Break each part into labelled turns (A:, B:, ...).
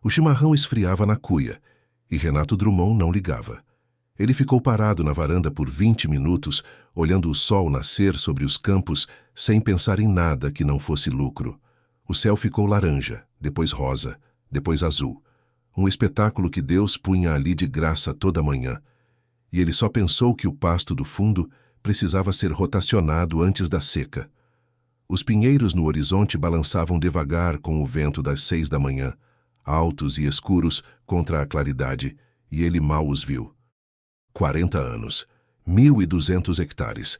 A: O chimarrão esfriava na cuia, e Renato Drummond não ligava. Ele ficou parado na varanda por 20 minutos, olhando o sol nascer sobre os campos, sem pensar em nada que não fosse lucro. O céu ficou laranja, depois rosa, depois azul. Um espetáculo que Deus punha ali de graça toda manhã. E ele só pensou que o pasto do fundo precisava ser rotacionado antes da seca. Os pinheiros no horizonte balançavam devagar com o vento das 6 da manhã, altos e escuros contra a claridade, e ele mal os viu. 40 anos, 1.200 hectares,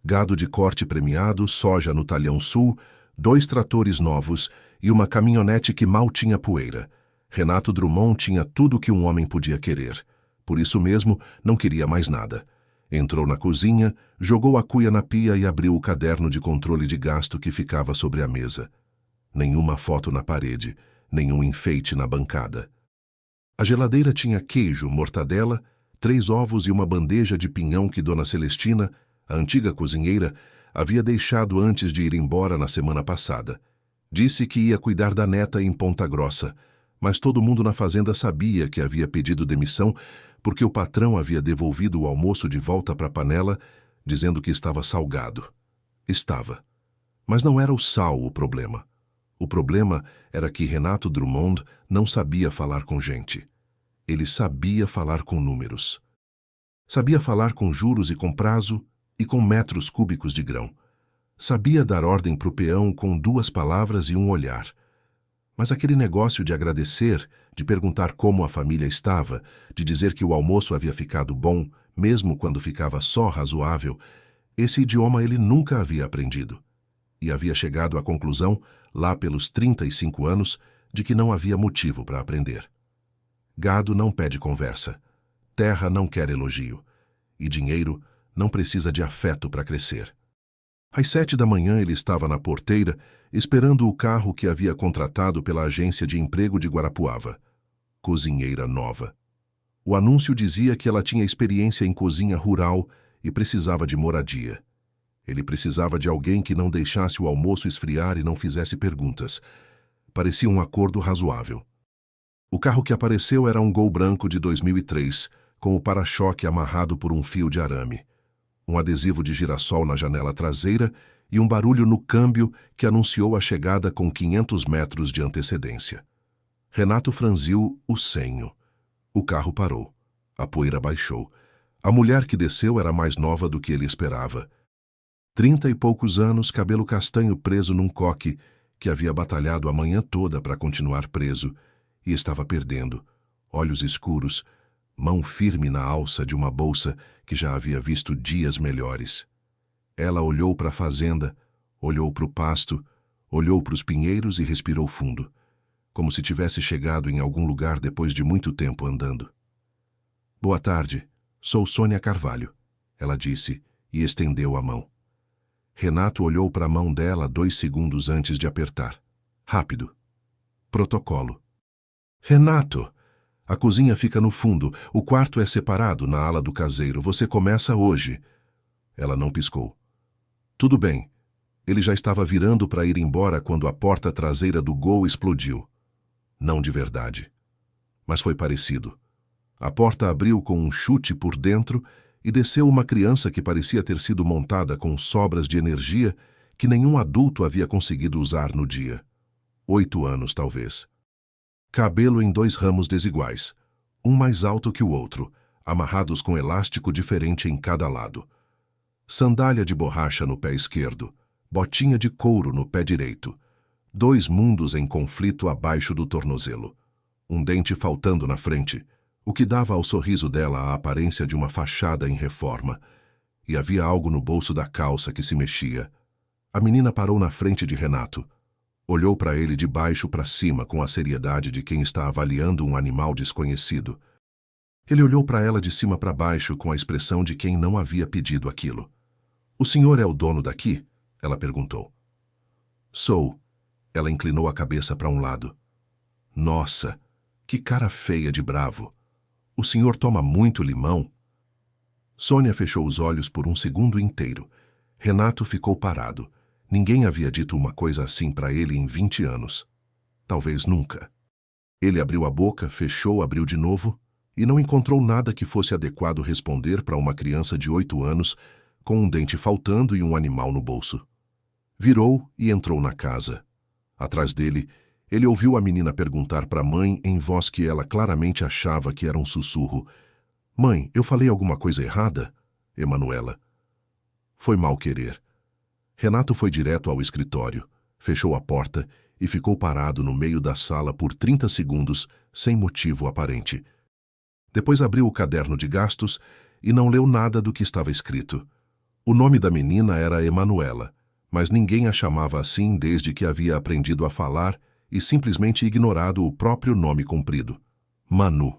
A: gado de corte premiado, soja no talhão sul, 2 tratores novos e uma caminhonete que mal tinha poeira. Renato Drummond tinha tudo o que um homem podia querer. Por isso mesmo, não queria mais nada. Entrou na cozinha, jogou a cuia na pia e abriu o caderno de controle de gasto que ficava sobre a mesa. Nenhuma foto na parede, nenhum enfeite na bancada. A geladeira tinha queijo, mortadela, 3 ovos e uma bandeja de pinhão que Dona Celestina, a antiga cozinheira, havia deixado antes de ir embora na semana passada. Disse que ia cuidar da neta em Ponta Grossa, mas todo mundo na fazenda sabia que havia pedido demissão porque o patrão havia devolvido o almoço de volta para a panela, dizendo que estava salgado. Estava. Mas não era o sal o problema. O problema era que Renato Drummond não sabia falar com gente. Ele sabia falar com números. Sabia falar com juros e com prazo e com metros cúbicos de grão. Sabia dar ordem para o peão com 2 palavras e um olhar. Mas aquele negócio de agradecer, de perguntar como a família estava, de dizer que o almoço havia ficado bom, mesmo quando ficava só razoável, esse idioma ele nunca havia aprendido. E havia chegado à conclusão, lá pelos 35 anos, de que não havia motivo para aprender. Gado não pede conversa, terra não quer elogio, e dinheiro não precisa de afeto para crescer. Às 7 da manhã ele estava na porteira, esperando o carro que havia contratado pela agência de emprego de Guarapuava. Cozinheira nova. O anúncio dizia que ela tinha experiência em cozinha rural e precisava de moradia. Ele precisava de alguém que não deixasse o almoço esfriar e não fizesse perguntas. Parecia um acordo razoável. O carro que apareceu era um Gol branco de 2003, com o para-choque amarrado por um fio de arame. Um adesivo de girassol na janela traseira e um barulho no câmbio que anunciou a chegada com 500 metros de antecedência. Renato franziu o senho. O carro parou. A poeira baixou. A mulher que desceu era mais nova do que ele esperava. 30 e poucos anos, cabelo castanho preso num coque, que havia batalhado a manhã toda para continuar preso, e estava perdendo. Olhos escuros, mão firme na alça de uma bolsa que já havia visto dias melhores. Ela olhou para a fazenda, olhou para o pasto, olhou para os pinheiros e respirou fundo, como se tivesse chegado em algum lugar depois de muito tempo andando. Boa tarde, sou Sônia Carvalho, ela disse e estendeu a mão. Renato olhou para a mão dela 2 segundos antes de apertar. Rápido. Protocolo. Renato! A cozinha fica no fundo, o quarto é separado na ala do caseiro, você começa hoje. Ela não piscou. Tudo bem. Ele já estava virando para ir embora quando a porta traseira do Gol explodiu. Não de verdade. Mas foi parecido. A porta abriu com um chute por dentro e desceu uma criança que parecia ter sido montada com sobras de energia que nenhum adulto havia conseguido usar no dia. 8 anos, talvez. Cabelo em 2 ramos desiguais, um mais alto que o outro, amarrados com elástico diferente em cada lado. Sandália de borracha no pé esquerdo, botinha de couro no pé direito. 2 mundos em conflito abaixo do tornozelo. Um dente faltando na frente, o que dava ao sorriso dela a aparência de uma fachada em reforma. E havia algo no bolso da calça que se mexia. A menina parou na frente de Renato. Olhou para ele de baixo para cima com a seriedade de quem está avaliando um animal desconhecido. Ele olhou para ela de cima para baixo com a expressão de quem não havia pedido aquilo. O senhor é o dono daqui? Ela perguntou. Sou. Ela inclinou a cabeça para um lado. Nossa, que cara feia de bravo. O senhor toma muito limão? Sônia fechou os olhos por um segundo inteiro. Renato ficou parado. Ninguém havia dito uma coisa assim para ele em 20 anos. Talvez nunca. Ele abriu a boca, fechou, abriu de novo e não encontrou nada que fosse adequado responder para uma criança de 8 anos com um dente faltando e um animal no bolso. Virou e entrou na casa. Atrás dele, ele ouviu a menina perguntar para a mãe em voz que ela claramente achava que era um sussurro: "Mãe, eu falei alguma coisa errada?" Emanuela. Foi mal querer. Renato foi direto ao escritório, fechou a porta e ficou parado no meio da sala por 30 segundos, sem motivo aparente. Depois abriu o caderno de gastos e não leu nada do que estava escrito. O nome da menina era Emanuela, mas ninguém a chamava assim desde que havia aprendido a falar e simplesmente ignorado o próprio nome comprido. Manu.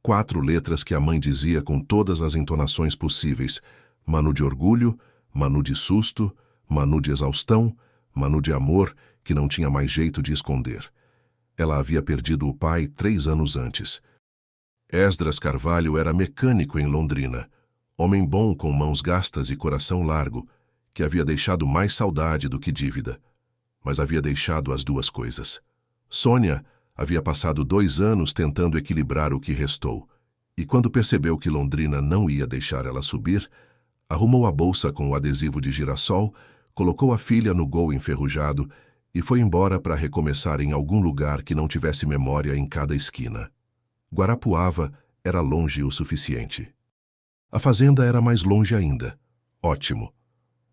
A: 4 letras que a mãe dizia com todas as entonações possíveis: Manu de orgulho, Manu de susto, Manu de exaustão, Manu de amor, que não tinha mais jeito de esconder. Ela havia perdido o pai 3 anos antes. Esdras Carvalho era mecânico em Londrina, homem bom com mãos gastas e coração largo, que havia deixado mais saudade do que dívida. Mas havia deixado as duas coisas. Sônia havia passado 2 anos tentando equilibrar o que restou, e quando percebeu que Londrina não ia deixar ela subir, arrumou a bolsa com o adesivo de girassol, colocou a filha no Gol enferrujado e foi embora para recomeçar em algum lugar que não tivesse memória em cada esquina. Guarapuava era longe o suficiente. A fazenda era mais longe ainda. Ótimo.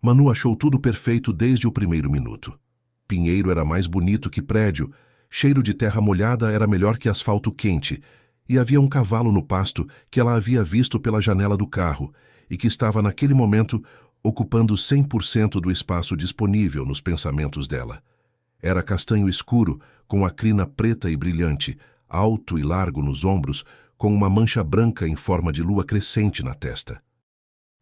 A: Manu achou tudo perfeito desde o primeiro minuto. Pinheiro era mais bonito que prédio, cheiro de terra molhada era melhor que asfalto quente, e havia um cavalo no pasto que ela havia visto pela janela do carro e que estava naquele momento ocupando 100% do espaço disponível nos pensamentos dela. Era castanho escuro, com a crina preta e brilhante, alto e largo nos ombros, com uma mancha branca em forma de lua crescente na testa.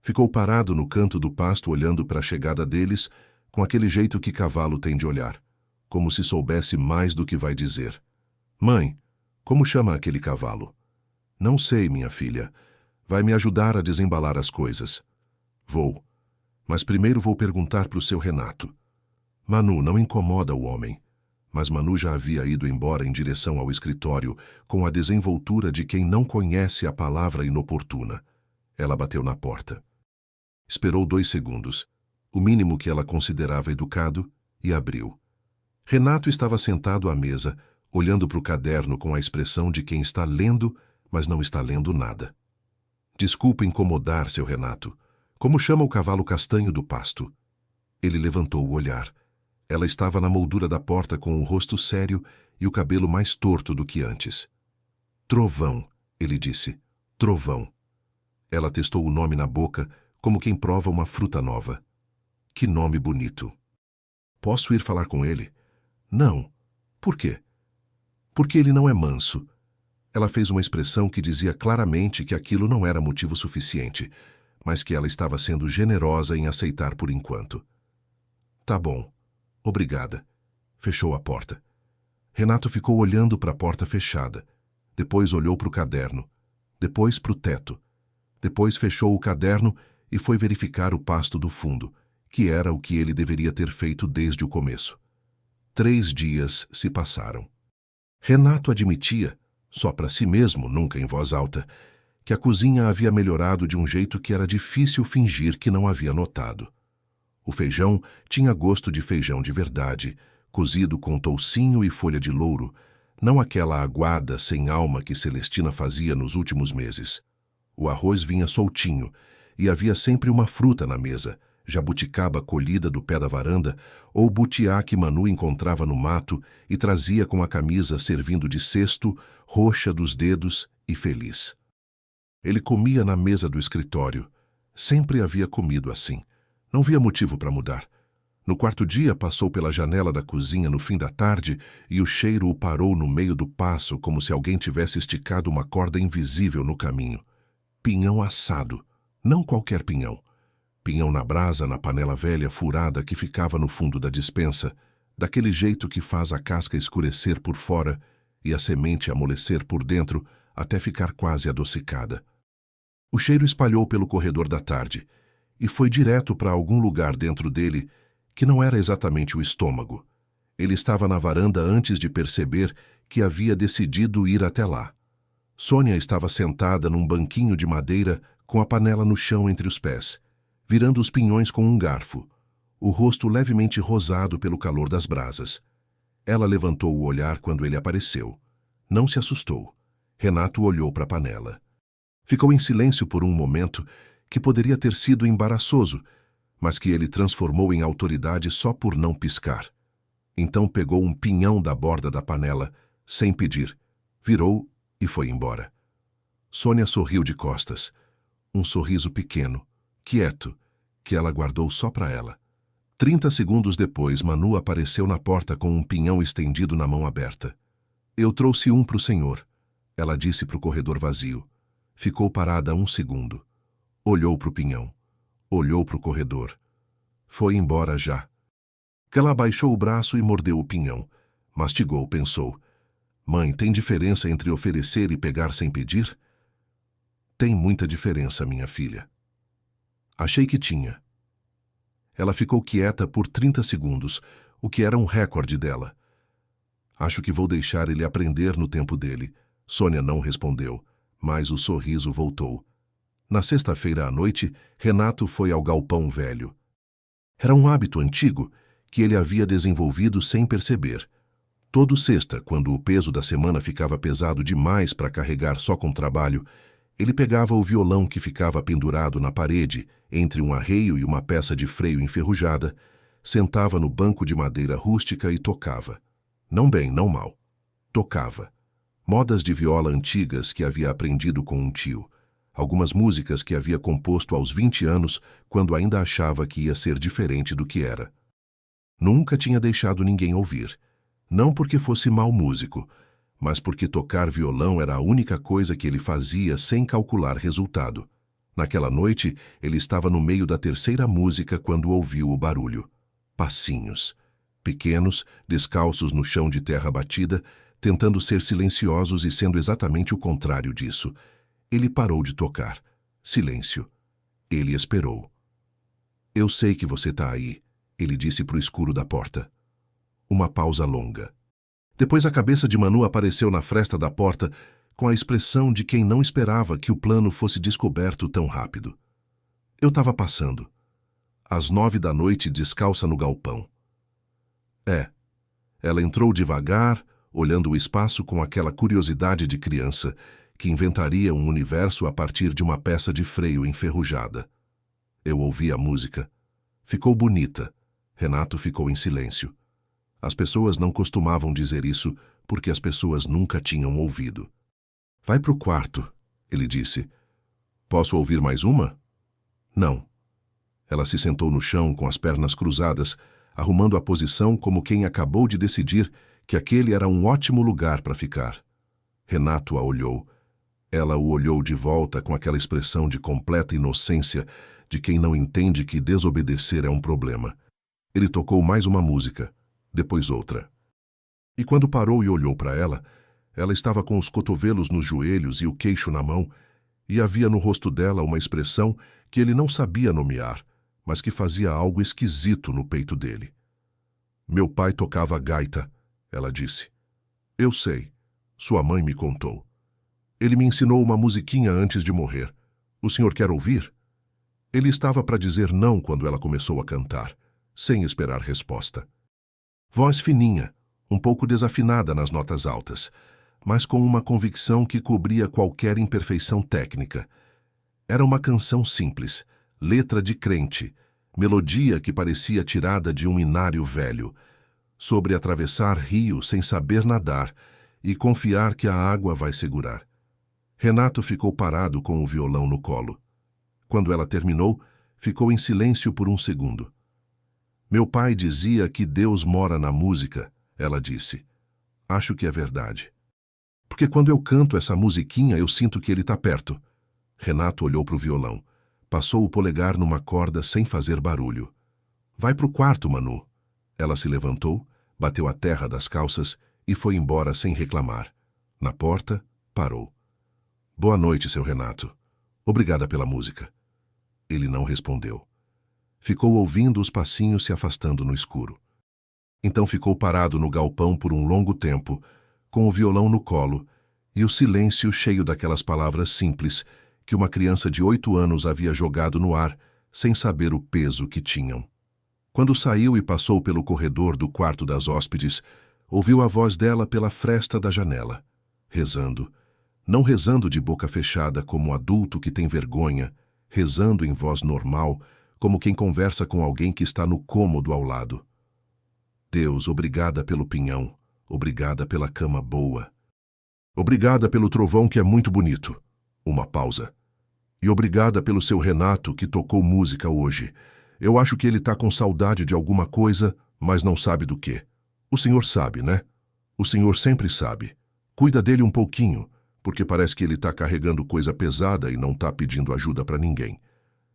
A: Ficou parado no canto do pasto olhando para a chegada deles, com aquele jeito que cavalo tem de olhar, como se soubesse mais do que vai dizer. "Mãe, como chama aquele cavalo?" "Não sei, minha filha. Vai me ajudar a desembalar as coisas." "Vou. Mas primeiro vou perguntar para o seu Renato." Manu não incomoda o homem. Mas Manu já havia ido embora em direção ao escritório, com a desenvoltura de quem não conhece a palavra inoportuna. Ela bateu na porta. Esperou 2 segundos, o mínimo que ela considerava educado, e abriu. Renato estava sentado à mesa, olhando para o caderno com a expressão de quem está lendo, mas não está lendo nada. "Desculpe incomodar, seu Renato. Como chama o cavalo castanho do pasto?" Ele levantou o olhar. Ela estava na moldura da porta com o rosto sério e o cabelo mais torto do que antes. "Trovão", ele disse. "Trovão." Ela testou o nome na boca, como quem prova uma fruta nova. "Que nome bonito." "Posso ir falar com ele?" "Não." "Por quê?" "Porque ele não é manso." Ela fez uma expressão que dizia claramente que aquilo não era motivo suficiente, mas que ela estava sendo generosa em aceitar por enquanto. "Tá bom. Obrigada." Fechou a porta. Renato ficou olhando para a porta fechada. Depois olhou para o caderno. Depois para o teto. Depois fechou o caderno e foi verificar o pasto do fundo, que era o que ele deveria ter feito desde o começo. 3 dias se passaram. Renato admitia, só para si mesmo, nunca em voz alta, que a cozinha havia melhorado de um jeito que era difícil fingir que não havia notado. O feijão tinha gosto de feijão de verdade, cozido com toucinho e folha de louro, não aquela aguada sem alma que Celestina fazia nos últimos meses. O arroz vinha soltinho, e havia sempre uma fruta na mesa, jabuticaba colhida do pé da varanda, ou butiá que Manu encontrava no mato e trazia com a camisa servindo de cesto, roxa dos dedos e feliz. Ele comia na mesa do escritório. Sempre havia comido assim. Não via motivo para mudar. No 4º dia, passou pela janela da cozinha no fim da tarde e o cheiro o parou no meio do passo, como se alguém tivesse esticado uma corda invisível no caminho. Pinhão assado. Não qualquer pinhão. Pinhão na brasa, na panela velha furada que ficava no fundo da despensa, daquele jeito que faz a casca escurecer por fora e a semente amolecer por dentro até ficar quase adocicada. O cheiro espalhou pelo corredor da tarde e foi direto para algum lugar dentro dele que não era exatamente o estômago. Ele estava na varanda antes de perceber que havia decidido ir até lá. Sônia estava sentada num banquinho de madeira com a panela no chão entre os pés, virando os pinhões com um garfo, o rosto levemente rosado pelo calor das brasas. Ela levantou o olhar quando ele apareceu. Não se assustou. Renato olhou para a panela. Ficou em silêncio por um momento que poderia ter sido embaraçoso, mas que ele transformou em autoridade só por não piscar. Então pegou um pinhão da borda da panela, sem pedir, virou e foi embora. Sônia sorriu de costas. Um sorriso pequeno, quieto, que ela guardou só para ela. 30 segundos depois, Manu apareceu na porta com um pinhão estendido na mão aberta. Eu trouxe um para o senhor, ela disse para o corredor vazio. Ficou parada 1 segundo. Olhou para o pinhão. Olhou para o corredor. Foi embora já. Ela abaixou o braço e mordeu o pinhão. Mastigou, pensou. Mãe, tem diferença entre oferecer e pegar sem pedir? Tem muita diferença, minha filha. Achei que tinha. Ela ficou quieta por 30 segundos, o que era um recorde dela. Acho que vou deixar ele aprender no tempo dele. Sônia não respondeu, mas o sorriso voltou. Na sexta-feira à noite, Renato foi ao galpão velho. Era um hábito antigo que ele havia desenvolvido sem perceber. Todo sexta, quando o peso da semana ficava pesado demais para carregar só com trabalho, ele pegava o violão que ficava pendurado na parede, entre um arreio e uma peça de freio enferrujada, sentava no banco de madeira rústica e tocava. Não bem, não mal. Tocava. Modas de viola antigas que havia aprendido com um tio. Algumas músicas que havia composto aos 20 anos, quando ainda achava que ia ser diferente do que era. Nunca tinha deixado ninguém ouvir. Não porque fosse mau músico, mas porque tocar violão era a única coisa que ele fazia sem calcular resultado. Naquela noite, ele estava no meio da terceira música quando ouviu o barulho. Passinhos. Pequenos, descalços no chão de terra batida, tentando ser silenciosos e sendo exatamente o contrário disso. Ele parou de tocar. Silêncio. Ele esperou. Eu sei que você está aí, ele disse para o escuro da porta. Uma pausa longa. Depois a cabeça de Manu apareceu na fresta da porta com a expressão de quem não esperava que o plano fosse descoberto tão rápido. Eu estava passando. Às 9 da noite, descalça no galpão. Ela entrou devagar, olhando o espaço com aquela curiosidade de criança que inventaria um universo a partir de uma peça de freio enferrujada. Eu ouvi a música. Ficou bonita. Renato ficou em silêncio. As pessoas não costumavam dizer isso porque as pessoas nunca tinham ouvido. Vai pro quarto, ele disse. Posso ouvir mais uma? Não. Ela se sentou no chão com as pernas cruzadas, arrumando a posição como quem acabou de decidir que aquele era um ótimo lugar para ficar. Renato a olhou. Ela o olhou de volta com aquela expressão de completa inocência de quem não entende que desobedecer é um problema. Ele tocou mais uma música, depois outra. E quando parou e olhou para ela, ela estava com os cotovelos nos joelhos e o queixo na mão, e havia no rosto dela uma expressão que ele não sabia nomear, mas que fazia algo esquisito no peito dele. Meu pai tocava gaita, ela disse. Eu sei. Sua mãe me contou. Ele me ensinou uma musiquinha antes de morrer. O senhor quer ouvir? Ele estava para dizer não quando ela começou a cantar, sem esperar resposta. Voz fininha, um pouco desafinada nas notas altas, mas com uma convicção que cobria qualquer imperfeição técnica. Era uma canção simples, letra de crente, melodia que parecia tirada de um inário velho, sobre atravessar rio sem saber nadar e confiar que a água vai segurar. Renato ficou parado com o violão no colo. Quando ela terminou, ficou em silêncio por um segundo. Meu pai dizia que Deus mora na música, ela disse. Acho que é verdade. Porque quando eu canto essa musiquinha, eu sinto que ele está perto. Renato olhou para o violão. Passou o polegar numa corda sem fazer barulho. Vai pro quarto, Manu. Ela se levantou, bateu a terra das calças e foi embora sem reclamar. Na porta, parou. Boa noite, seu Renato. Obrigada pela música. Ele não respondeu. Ficou ouvindo os passinhos se afastando no escuro. Então ficou parado no galpão por um longo tempo, com o violão no colo, e o silêncio cheio daquelas palavras simples que uma criança de 8 anos havia jogado no ar, sem saber o peso que tinham. Quando saiu e passou pelo corredor do quarto das hóspedes, ouviu a voz dela pela fresta da janela, rezando. Não rezando de boca fechada como um adulto que tem vergonha, rezando em voz normal, como quem conversa com alguém que está no cômodo ao lado. Deus, obrigada pelo pinhão, obrigada pela cama boa. Obrigada pelo trovão que é muito bonito. Uma pausa. E obrigada pelo seu Renato que tocou música hoje. Eu acho que ele está com saudade de alguma coisa, mas não sabe do quê. O senhor sabe, né? O senhor sempre sabe. Cuida dele um pouquinho, porque parece que ele está carregando coisa pesada e não está pedindo ajuda para ninguém.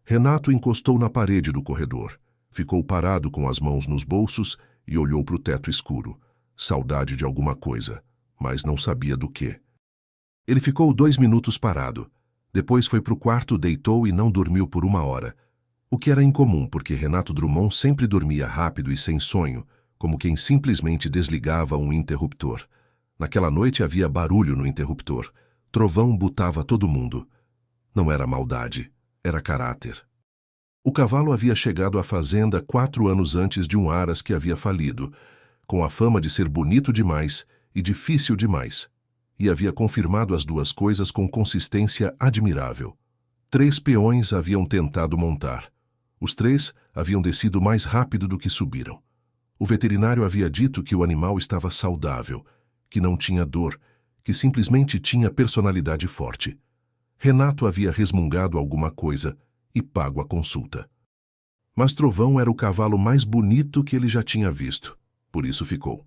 A: Renato encostou na parede do corredor. Ficou parado com as mãos nos bolsos e olhou para o teto escuro. Saudade de alguma coisa, mas não sabia do quê. Ele ficou 2 minutos parado. Depois foi para o quarto, deitou e não dormiu por 1 hora. O que era incomum, porque Renato Drummond sempre dormia rápido e sem sonho, como quem simplesmente desligava um interruptor. Naquela noite havia barulho no interruptor. Trovão butava todo mundo. Não era maldade, era caráter. O cavalo havia chegado à fazenda 4 anos antes de um aras que havia falido, com a fama de ser bonito demais e difícil demais, e havia confirmado as duas coisas com consistência admirável. 3 peões haviam tentado montar. Os 3 haviam descido mais rápido do que subiram. O veterinário havia dito que o animal estava saudável, que não tinha dor, que simplesmente tinha personalidade forte. Renato havia resmungado alguma coisa e pago a consulta. Mas Trovão era o cavalo mais bonito que ele já tinha visto, por isso ficou.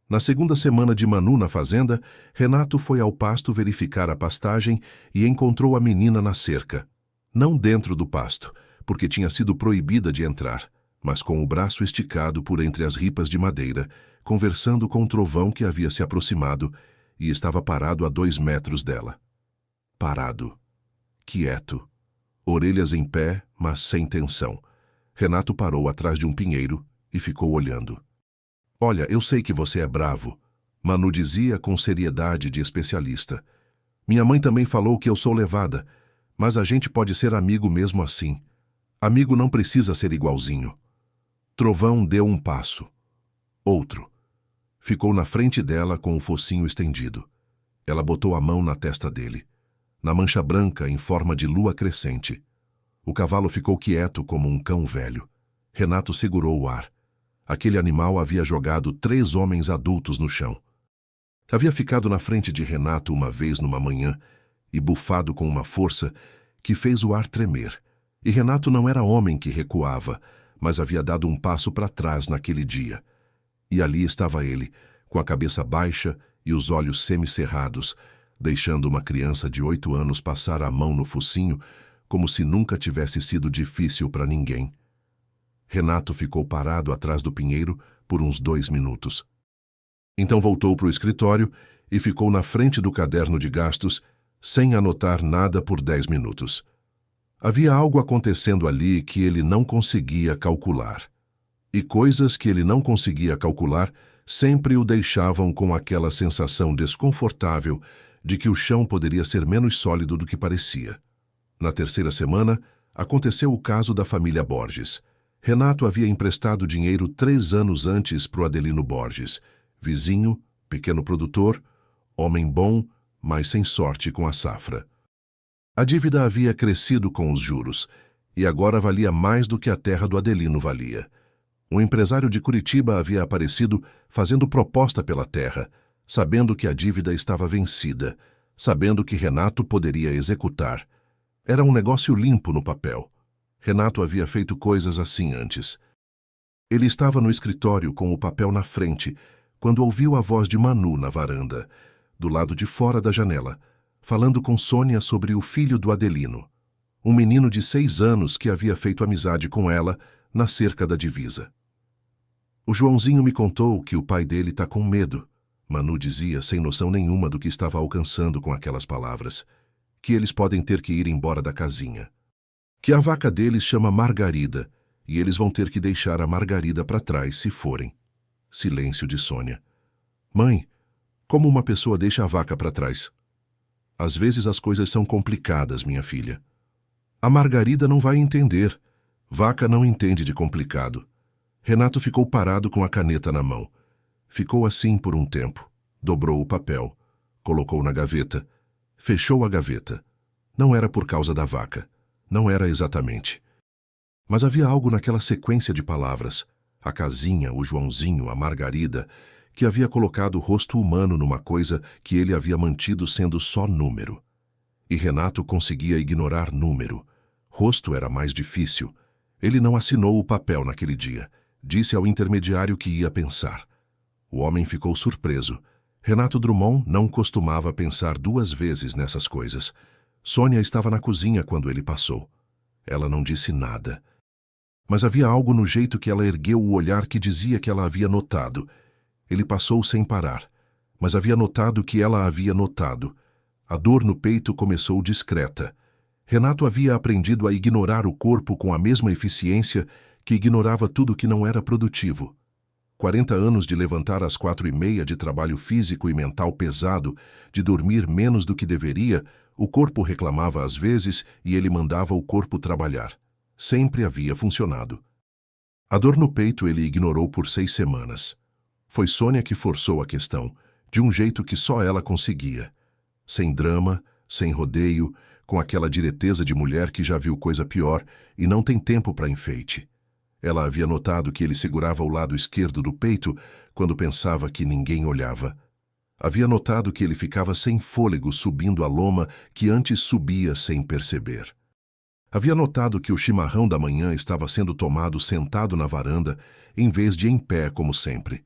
A: Na segunda semana de Manu na fazenda, Renato foi ao pasto verificar a pastagem e encontrou a menina na cerca. Não dentro do pasto, porque tinha sido proibida de entrar, mas com o braço esticado por entre as ripas de madeira, conversando com o Trovão que havia se aproximado e estava parado a 2 metros dela. Parado, quieto, orelhas em pé, mas sem tensão. Renato parou atrás de um pinheiro e ficou olhando. Olha, eu sei que você é bravo, Manu dizia com seriedade de especialista. Minha mãe também falou que eu sou levada, mas a gente pode ser amigo mesmo assim. Amigo não precisa ser igualzinho. Trovão deu um passo. Outro. Ficou na frente dela com o focinho estendido. Ela botou a mão na testa dele, na mancha branca em forma de lua crescente. O cavalo ficou quieto como um cão velho. Renato segurou o ar. Aquele animal havia jogado 3 homens adultos no chão. Havia ficado na frente de Renato uma vez numa manhã e bufado com uma força que fez o ar tremer. E Renato não era homem que recuava, mas havia dado um passo para trás naquele dia. E ali estava ele, com a cabeça baixa e os olhos semicerrados, deixando uma criança de 8 anos passar a mão no focinho como se nunca tivesse sido difícil para ninguém. Renato ficou parado atrás do pinheiro por uns 2 minutos. Então voltou para o escritório e ficou na frente do caderno de gastos, sem anotar nada por 10 minutos. Havia algo acontecendo ali que ele não conseguia calcular. E coisas que ele não conseguia calcular sempre o deixavam com aquela sensação desconfortável de que o chão poderia ser menos sólido do que parecia. Na 3ª semana, aconteceu o caso da família Borges. Renato havia emprestado dinheiro 3 anos antes para o Adelino Borges, vizinho, pequeno produtor, homem bom, mas sem sorte com a safra. A dívida havia crescido com os juros, e agora valia mais do que a terra do Adelino valia. Um empresário de Curitiba havia aparecido fazendo proposta pela terra, sabendo que a dívida estava vencida, sabendo que Renato poderia executar. Era um negócio limpo no papel. Renato havia feito coisas assim antes. Ele estava no escritório com o papel na frente, quando ouviu a voz de Manu na varanda, do lado de fora da janela, falando com Sônia sobre o filho do Adelino, um menino de 6 anos que havia feito amizade com ela na cerca da divisa. O Joãozinho me contou que o pai dele está com medo, Manu dizia sem noção nenhuma do que estava alcançando com aquelas palavras, que eles podem ter que ir embora da casinha. Que a vaca deles chama Margarida, e eles vão ter que deixar a Margarida para trás se forem. Silêncio de Sônia. Mãe, Como uma pessoa deixa a vaca para trás? Às vezes as coisas são complicadas, minha filha. A Margarida não vai entender. Vaca não entende de complicado. Renato ficou parado com a caneta na mão. Ficou assim por um tempo. Dobrou o papel. Colocou na gaveta. Fechou a gaveta. Não era por causa da vaca. Não era exatamente. Mas havia algo naquela sequência de palavras. A casinha, o Joãozinho, a Margarida, que havia colocado o rosto humano numa coisa que ele havia mantido sendo só número. E Renato conseguia ignorar número. Rosto era mais difícil. Ele não assinou o papel naquele dia. Disse ao intermediário que ia pensar. O homem ficou surpreso. Renato Drummond não costumava pensar duas vezes nessas coisas. Sônia estava na cozinha quando ele passou. Ela não disse nada. Mas havia algo no jeito que ela ergueu o olhar que dizia que ela havia notado. Ele passou sem parar, mas havia notado que ela havia notado. A dor no peito começou discreta. Renato havia aprendido a ignorar o corpo com a mesma eficiência que ignorava tudo que não era produtivo. 40 anos de levantar às 4:30, de trabalho físico e mental pesado, de dormir menos do que deveria, o corpo reclamava às vezes e ele mandava o corpo trabalhar. Sempre havia funcionado. A dor no peito ele ignorou por 6 semanas. Foi Sônia que forçou a questão, de um jeito que só ela conseguia. Sem drama, sem rodeio, com aquela direteza de mulher que já viu coisa pior e não tem tempo para enfeite. Ela havia notado que ele segurava o lado esquerdo do peito quando pensava que ninguém olhava. Havia notado que ele ficava sem fôlego subindo a loma que antes subia sem perceber. Havia notado que o chimarrão da manhã estava sendo tomado sentado na varanda em vez de em pé como sempre.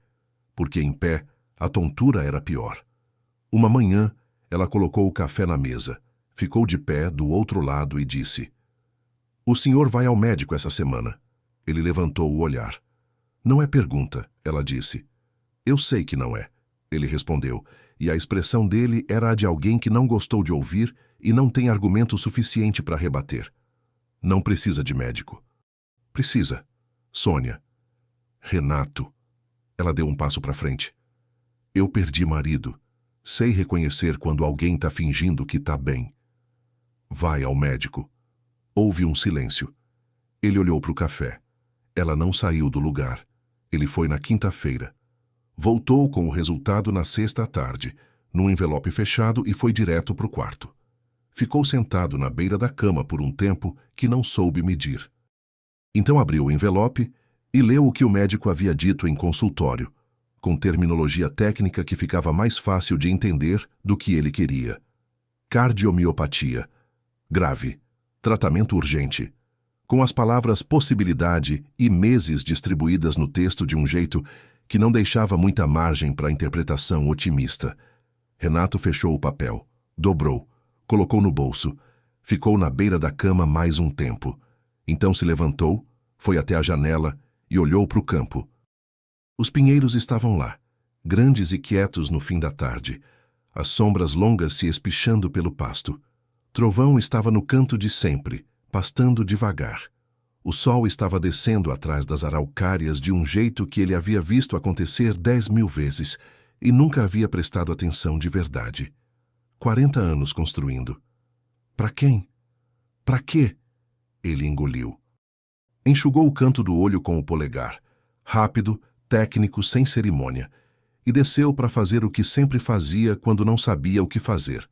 A: Porque em pé, a tontura era pior. Uma manhã, ela colocou o café na mesa, ficou de pé do outro lado e disse: "O senhor vai ao médico essa semana?" Ele levantou o olhar. "Não é pergunta", ela disse. "Eu sei que não é", ele respondeu, e a expressão dele era a de alguém que não gostou de ouvir e não tem argumento suficiente para rebater. "Não precisa de médico." "Precisa. Sônia." "Renato." Ela deu um passo para frente. "Eu perdi marido. Sei reconhecer quando alguém está fingindo que está bem." "Vai ao médico." Houve um silêncio. Ele olhou para o café. Ela não saiu do lugar. Ele foi na quinta-feira. Voltou com o resultado na sexta à tarde, num envelope fechado, e foi direto para o quarto. Ficou sentado na beira da cama por um tempo que não soube medir. Então abriu o envelope e leu o que o médico havia dito em consultório, com terminologia técnica que ficava mais fácil de entender do que ele queria. Cardiomiopatia. Grave. Tratamento urgente. Com as palavras possibilidade e meses distribuídas no texto de um jeito que não deixava muita margem para interpretação otimista. Renato fechou o papel, dobrou, colocou no bolso, ficou na beira da cama mais um tempo. Então se levantou, foi até a janela e olhou para o campo. Os pinheiros estavam lá, grandes e quietos no fim da tarde, as sombras longas se espichando pelo pasto. Trovão estava no canto de sempre, pastando devagar. O sol estava descendo atrás das araucárias de um jeito que ele havia visto acontecer 10.000 vezes e nunca havia prestado atenção de verdade. 40 anos construindo. Para quem? Para quê? Ele engoliu. Enxugou o canto do olho com o polegar, rápido, técnico, sem cerimônia, e desceu para fazer o que sempre fazia quando não sabia o que fazer.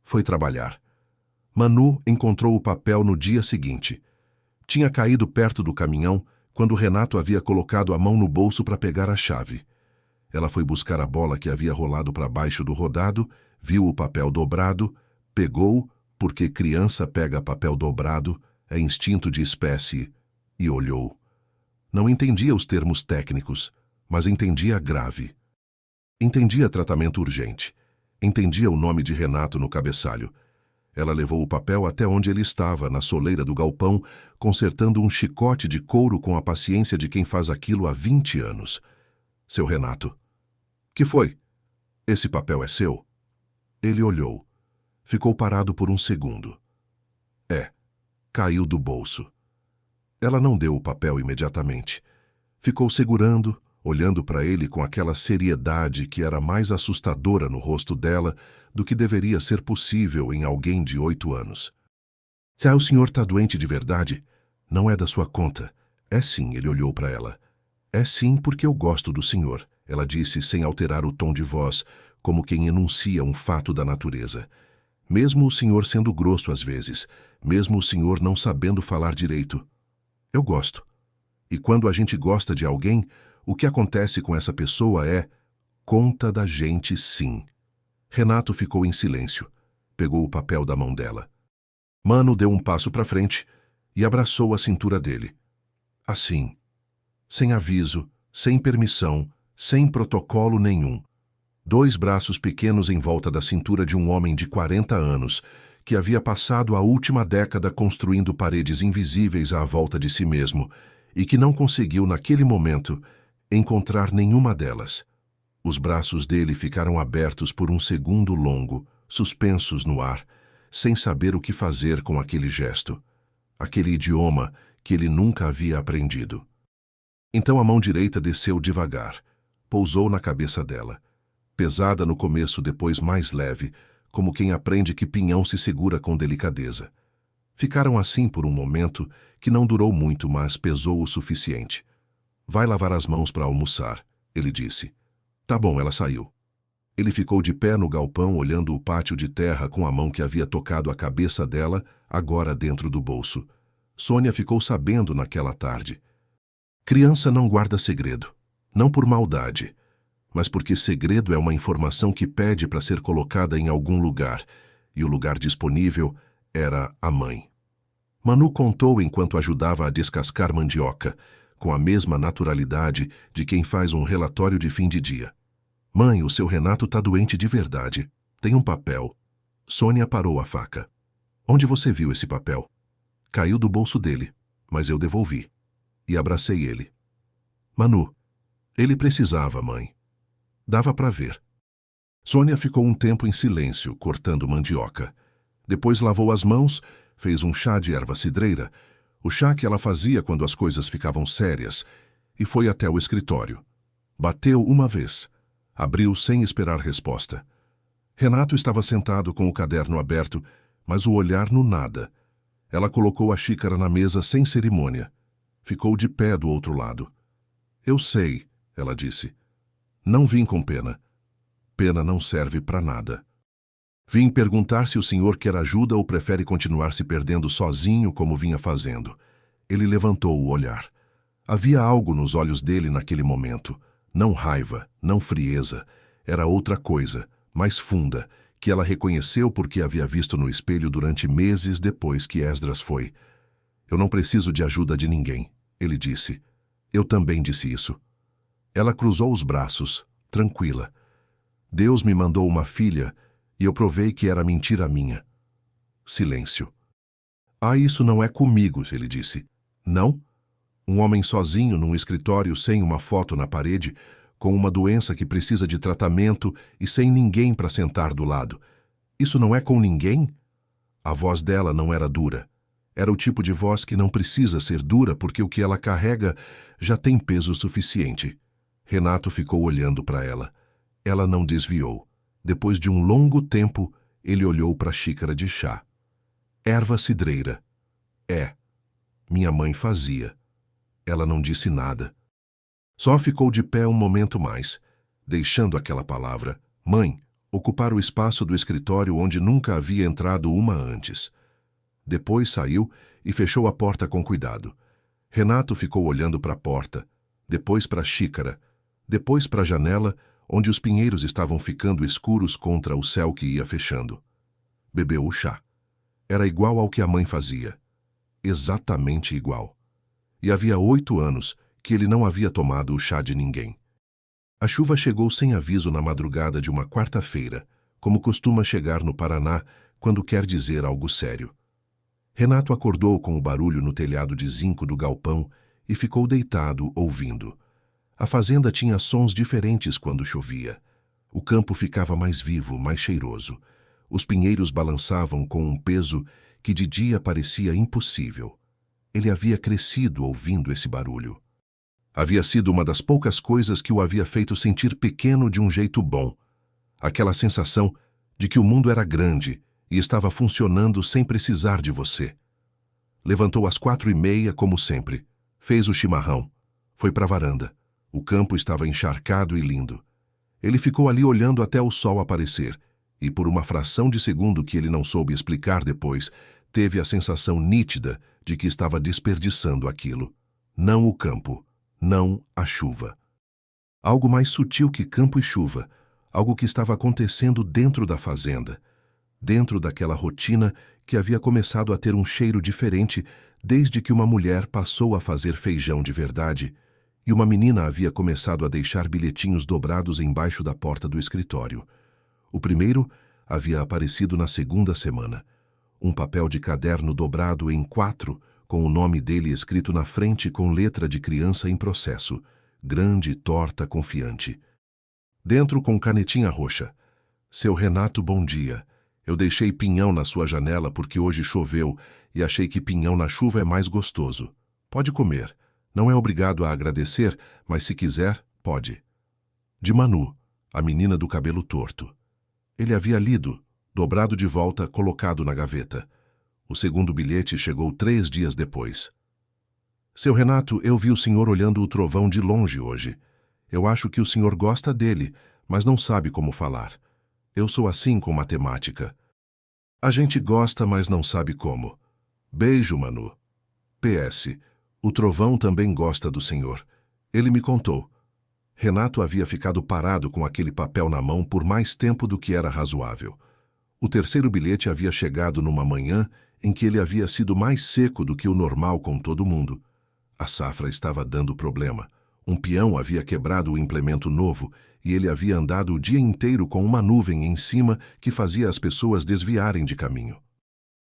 A: Foi trabalhar. Manu encontrou o papel no dia seguinte. Tinha caído perto do caminhão quando Renato havia colocado a mão no bolso para pegar a chave. Ela foi buscar a bola que havia rolado para baixo do rodado, viu o papel dobrado, pegou, porque criança pega papel dobrado, é instinto de espécie, e olhou. Não entendia os termos técnicos, mas entendia grave. Entendia tratamento urgente. Entendia o nome de Renato no cabeçalho. Ela levou o papel até onde ele estava, na soleira do galpão, consertando um chicote de couro com a paciência de quem faz aquilo há 20 anos. "Seu Renato." "Que foi?" "Esse papel é seu?" Ele olhou. Ficou parado por um segundo. "É." Caiu do bolso. Ela não deu o papel imediatamente. Ficou segurando, olhando para ele com aquela seriedade que era mais assustadora no rosto dela do que deveria ser possível em alguém de 8 anos. Se o senhor está doente de verdade, não é da sua conta. É sim, ele olhou para ela. É sim, porque eu gosto do senhor, ela disse sem alterar o tom de voz, como quem enuncia um fato da natureza. Mesmo o senhor sendo grosso às vezes, mesmo o senhor não sabendo falar direito. Eu gosto. E quando a gente gosta de alguém, o que acontece com essa pessoa é conta da gente sim. Renato ficou em silêncio. Pegou o papel da mão dela. Mano deu um passo para frente e abraçou a cintura dele. Assim, sem aviso, sem permissão, sem protocolo nenhum. 2 braços pequenos em volta da cintura de um homem de 40 anos, que havia passado a última década construindo paredes invisíveis à volta de si mesmo e que não conseguiu, naquele momento, encontrar nenhuma delas. Os braços dele ficaram abertos por um segundo longo, suspensos no ar, sem saber o que fazer com aquele gesto, aquele idioma que ele nunca havia aprendido. Então a mão direita desceu devagar, pousou na cabeça dela. Pesada no começo, depois mais leve, como quem aprende que pinhão se segura com delicadeza. Ficaram assim por um momento que não durou muito, mas pesou o suficiente. Vai lavar as mãos para almoçar, ele disse. Tá bom, ela saiu. Ele ficou de pé no galpão olhando o pátio de terra com a mão que havia tocado a cabeça dela, agora dentro do bolso. Sônia ficou sabendo naquela tarde. Criança não guarda segredo, não por maldade, mas porque segredo é uma informação que pede para ser colocada em algum lugar, e o lugar disponível era a mãe. Manu contou enquanto ajudava a descascar mandioca, com a mesma naturalidade de quem faz um relatório de fim de dia. Mãe, o seu Renato tá doente de verdade. Tem um papel. Sônia parou a faca. Onde você viu esse papel? Caiu do bolso dele, mas eu devolvi. E abracei ele. Manu, ele precisava, mãe. Dava para ver. Sônia ficou um tempo em silêncio, cortando mandioca. Depois lavou as mãos, fez um chá de erva cidreira, o chá que ela fazia quando as coisas ficavam sérias, e foi até o escritório. Bateu uma vez. Abriu sem esperar resposta. Renato estava sentado com o caderno aberto, mas o olhar no nada. Ela colocou a xícara na mesa sem cerimônia. Ficou de pé do outro lado. Eu sei, ela disse. Não vim com pena. Pena não serve para nada. Vim perguntar se o senhor quer ajuda ou prefere continuar se perdendo sozinho como vinha fazendo. Ele levantou o olhar. Havia algo nos olhos dele naquele momento. Não raiva, não frieza. Era outra coisa, mais funda, que ela reconheceu porque havia visto no espelho durante meses depois que Esdras foi. Eu não preciso de ajuda de ninguém, ele disse. Eu também disse isso. Ela cruzou os braços, tranquila. Deus me mandou uma filha e eu provei que era mentira minha. Silêncio. Isso não é comigo, ele disse. Não? Um homem sozinho num escritório sem uma foto na parede, com uma doença que precisa de tratamento e sem ninguém para sentar do lado. Isso não é com ninguém? A voz dela não era dura. Era o tipo de voz que não precisa ser dura porque o que ela carrega já tem peso suficiente. Renato ficou olhando para ela. Ela não desviou. Depois de um longo tempo, ele olhou para a xícara de chá. Erva cidreira. Minha mãe fazia. Ela não disse nada. Só ficou de pé um momento mais, deixando aquela palavra, mãe, ocupar o espaço do escritório onde nunca havia entrado uma antes. Depois saiu e fechou a porta com cuidado. Renato ficou olhando para a porta, depois para a xícara, depois para a janela, onde os pinheiros estavam ficando escuros contra o céu que ia fechando. Bebeu o chá. Era igual ao que a mãe fazia. Exatamente igual. E havia 8 anos que ele não havia tomado o chá de ninguém. A chuva chegou sem aviso na madrugada de uma quarta-feira, como costuma chegar no Paraná quando quer dizer algo sério. Renato acordou com o barulho no telhado de zinco do galpão e ficou deitado, ouvindo. A fazenda tinha sons diferentes quando chovia. O campo ficava mais vivo, mais cheiroso. Os pinheiros balançavam com um peso que de dia parecia impossível. Ele havia crescido ouvindo esse barulho. Havia sido uma das poucas coisas que o havia feito sentir pequeno de um jeito bom. Aquela sensação de que o mundo era grande e estava funcionando sem precisar de você. Levantou às 4:30, como sempre. Fez o chimarrão. Foi para a varanda. O campo estava encharcado e lindo. Ele ficou ali olhando até o sol aparecer, e por uma fração de segundo que ele não soube explicar depois, teve a sensação nítida de que estava desperdiçando aquilo. Não o campo, não a chuva. Algo mais sutil que campo e chuva, algo que estava acontecendo dentro da fazenda, dentro daquela rotina que havia começado a ter um cheiro diferente desde que uma mulher passou a fazer feijão de verdade e uma menina havia começado a deixar bilhetinhos dobrados embaixo da porta do escritório. O primeiro havia aparecido na segunda semana. Um papel de caderno dobrado em 4, com o nome dele escrito na frente com letra de criança em processo, grande, torta, confiante. Dentro com canetinha roxa. Seu Renato, bom dia. Eu deixei pinhão na sua janela porque hoje choveu e achei que pinhão na chuva é mais gostoso. Pode comer. Não é obrigado a agradecer, mas se quiser, pode. De Manu, a menina do cabelo torto. Ele havia lido, dobrado de volta, colocado na gaveta. O segundo bilhete chegou 3 dias depois. Seu Renato, eu vi o senhor olhando o trovão de longe hoje. Eu acho que o senhor gosta dele, mas não sabe como falar. Eu sou assim com matemática. A gente gosta, mas não sabe como. Beijo, Manu. PS. O trovão também gosta do senhor. Ele me contou. Renato havia ficado parado com aquele papel na mão por mais tempo do que era razoável. O terceiro bilhete havia chegado numa manhã em que ele havia sido mais seco do que o normal com todo mundo. A safra estava dando problema. Um peão havia quebrado o implemento novo e ele havia andado o dia inteiro com uma nuvem em cima que fazia as pessoas desviarem de caminho.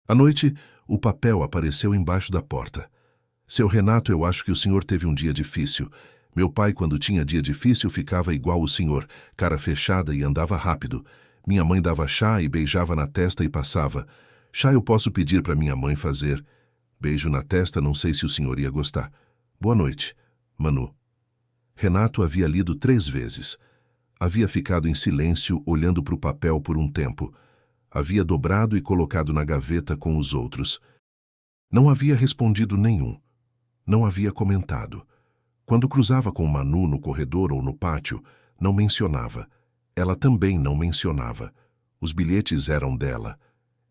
A: À noite, o papel apareceu embaixo da porta. Seu Renato, eu acho que o senhor teve um dia difícil. Meu pai, quando tinha dia difícil, ficava igual o senhor, cara fechada e andava rápido. Minha mãe dava chá e beijava na testa e passava. Chá eu posso pedir para minha mãe fazer. Beijo na testa, não sei se o senhor ia gostar. Boa noite, Manu. Renato havia lido 3 vezes. Havia ficado em silêncio, olhando para o papel por um tempo. Havia dobrado e colocado na gaveta com os outros. Não havia respondido nenhum. Não havia comentado. Quando cruzava com Manu no corredor ou no pátio, não mencionava. Ela também não mencionava. Os bilhetes eram dela.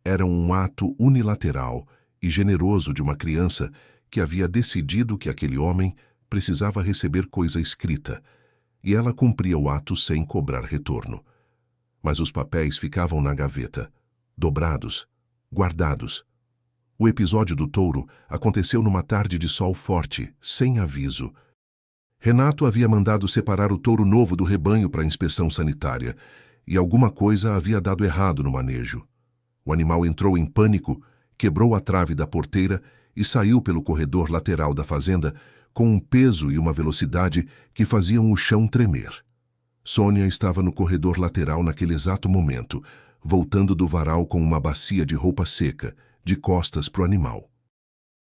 A: Eram um ato unilateral e generoso de uma criança que havia decidido que aquele homem precisava receber coisa escrita, e ela cumpria o ato sem cobrar retorno. Mas os papéis ficavam na gaveta, dobrados, guardados. O episódio do touro aconteceu numa tarde de sol forte, sem aviso. Renato havia mandado separar o touro novo do rebanho para inspeção sanitária, e alguma coisa havia dado errado no manejo. O animal entrou em pânico, quebrou a trave da porteira e saiu pelo corredor lateral da fazenda com um peso e uma velocidade que faziam o chão tremer. Sônia estava no corredor lateral naquele exato momento, voltando do varal com uma bacia de roupa seca, de costas para o animal.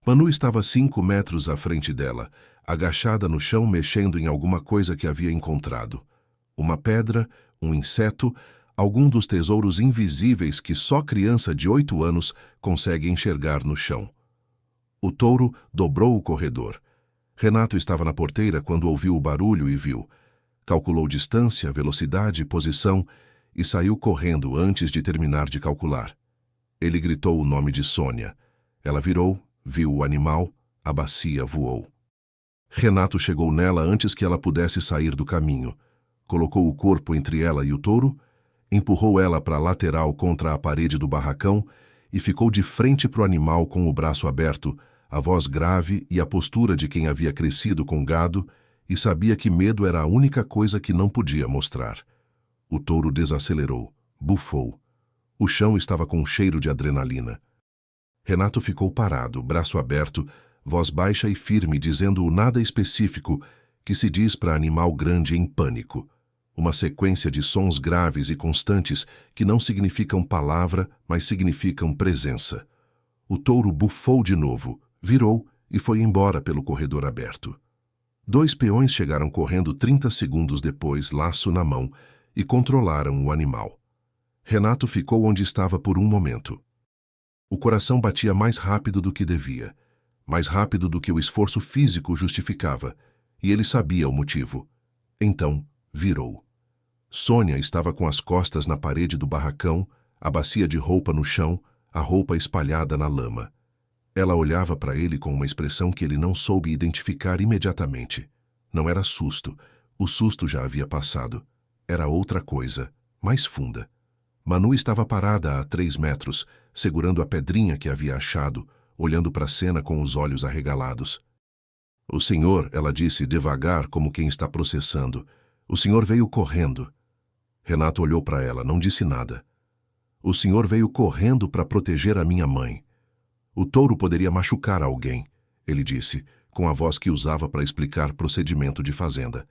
A: Manu estava 5 metros à frente dela, agachada no chão mexendo em alguma coisa que havia encontrado. Uma pedra, um inseto, algum dos tesouros invisíveis que só criança de 8 anos consegue enxergar no chão. O touro dobrou o corredor. Renato estava na porteira quando ouviu o barulho e viu. Calculou distância, velocidade, posição e saiu correndo antes de terminar de calcular. Ele gritou o nome de Sônia. Ela virou, viu o animal, a bacia voou. Renato chegou nela antes que ela pudesse sair do caminho. Colocou o corpo entre ela e o touro, empurrou ela para a lateral contra a parede do barracão e ficou de frente para o animal com o braço aberto, a voz grave e a postura de quem havia crescido com gado e sabia que medo era a única coisa que não podia mostrar. O touro desacelerou, bufou. O chão estava com um cheiro de adrenalina. Renato ficou parado, braço aberto, voz baixa e firme, dizendo o nada específico que se diz para animal grande em pânico. Uma sequência de sons graves e constantes que não significam palavra, mas significam presença. O touro bufou de novo, virou e foi embora pelo corredor aberto. 2 peões chegaram correndo 30 segundos depois, laço na mão, e controlaram o animal. Renato ficou onde estava por um momento. O coração batia mais rápido do que devia, mais rápido do que o esforço físico justificava, e ele sabia o motivo. Então, virou. Sônia estava com as costas na parede do barracão, a bacia de roupa no chão, a roupa espalhada na lama. Ela olhava para ele com uma expressão que ele não soube identificar imediatamente. Não era susto. O susto já havia passado. Era outra coisa, mais funda. Manu estava parada a 3 metros, segurando a pedrinha que havia achado, olhando para a cena com os olhos arregalados. "O senhor", ela disse devagar, como quem está processando. "O senhor veio correndo." Renato olhou para ela, não disse nada. "O senhor veio correndo para proteger a minha mãe. O touro poderia machucar alguém", ele disse, com a voz que usava para explicar procedimento de fazenda.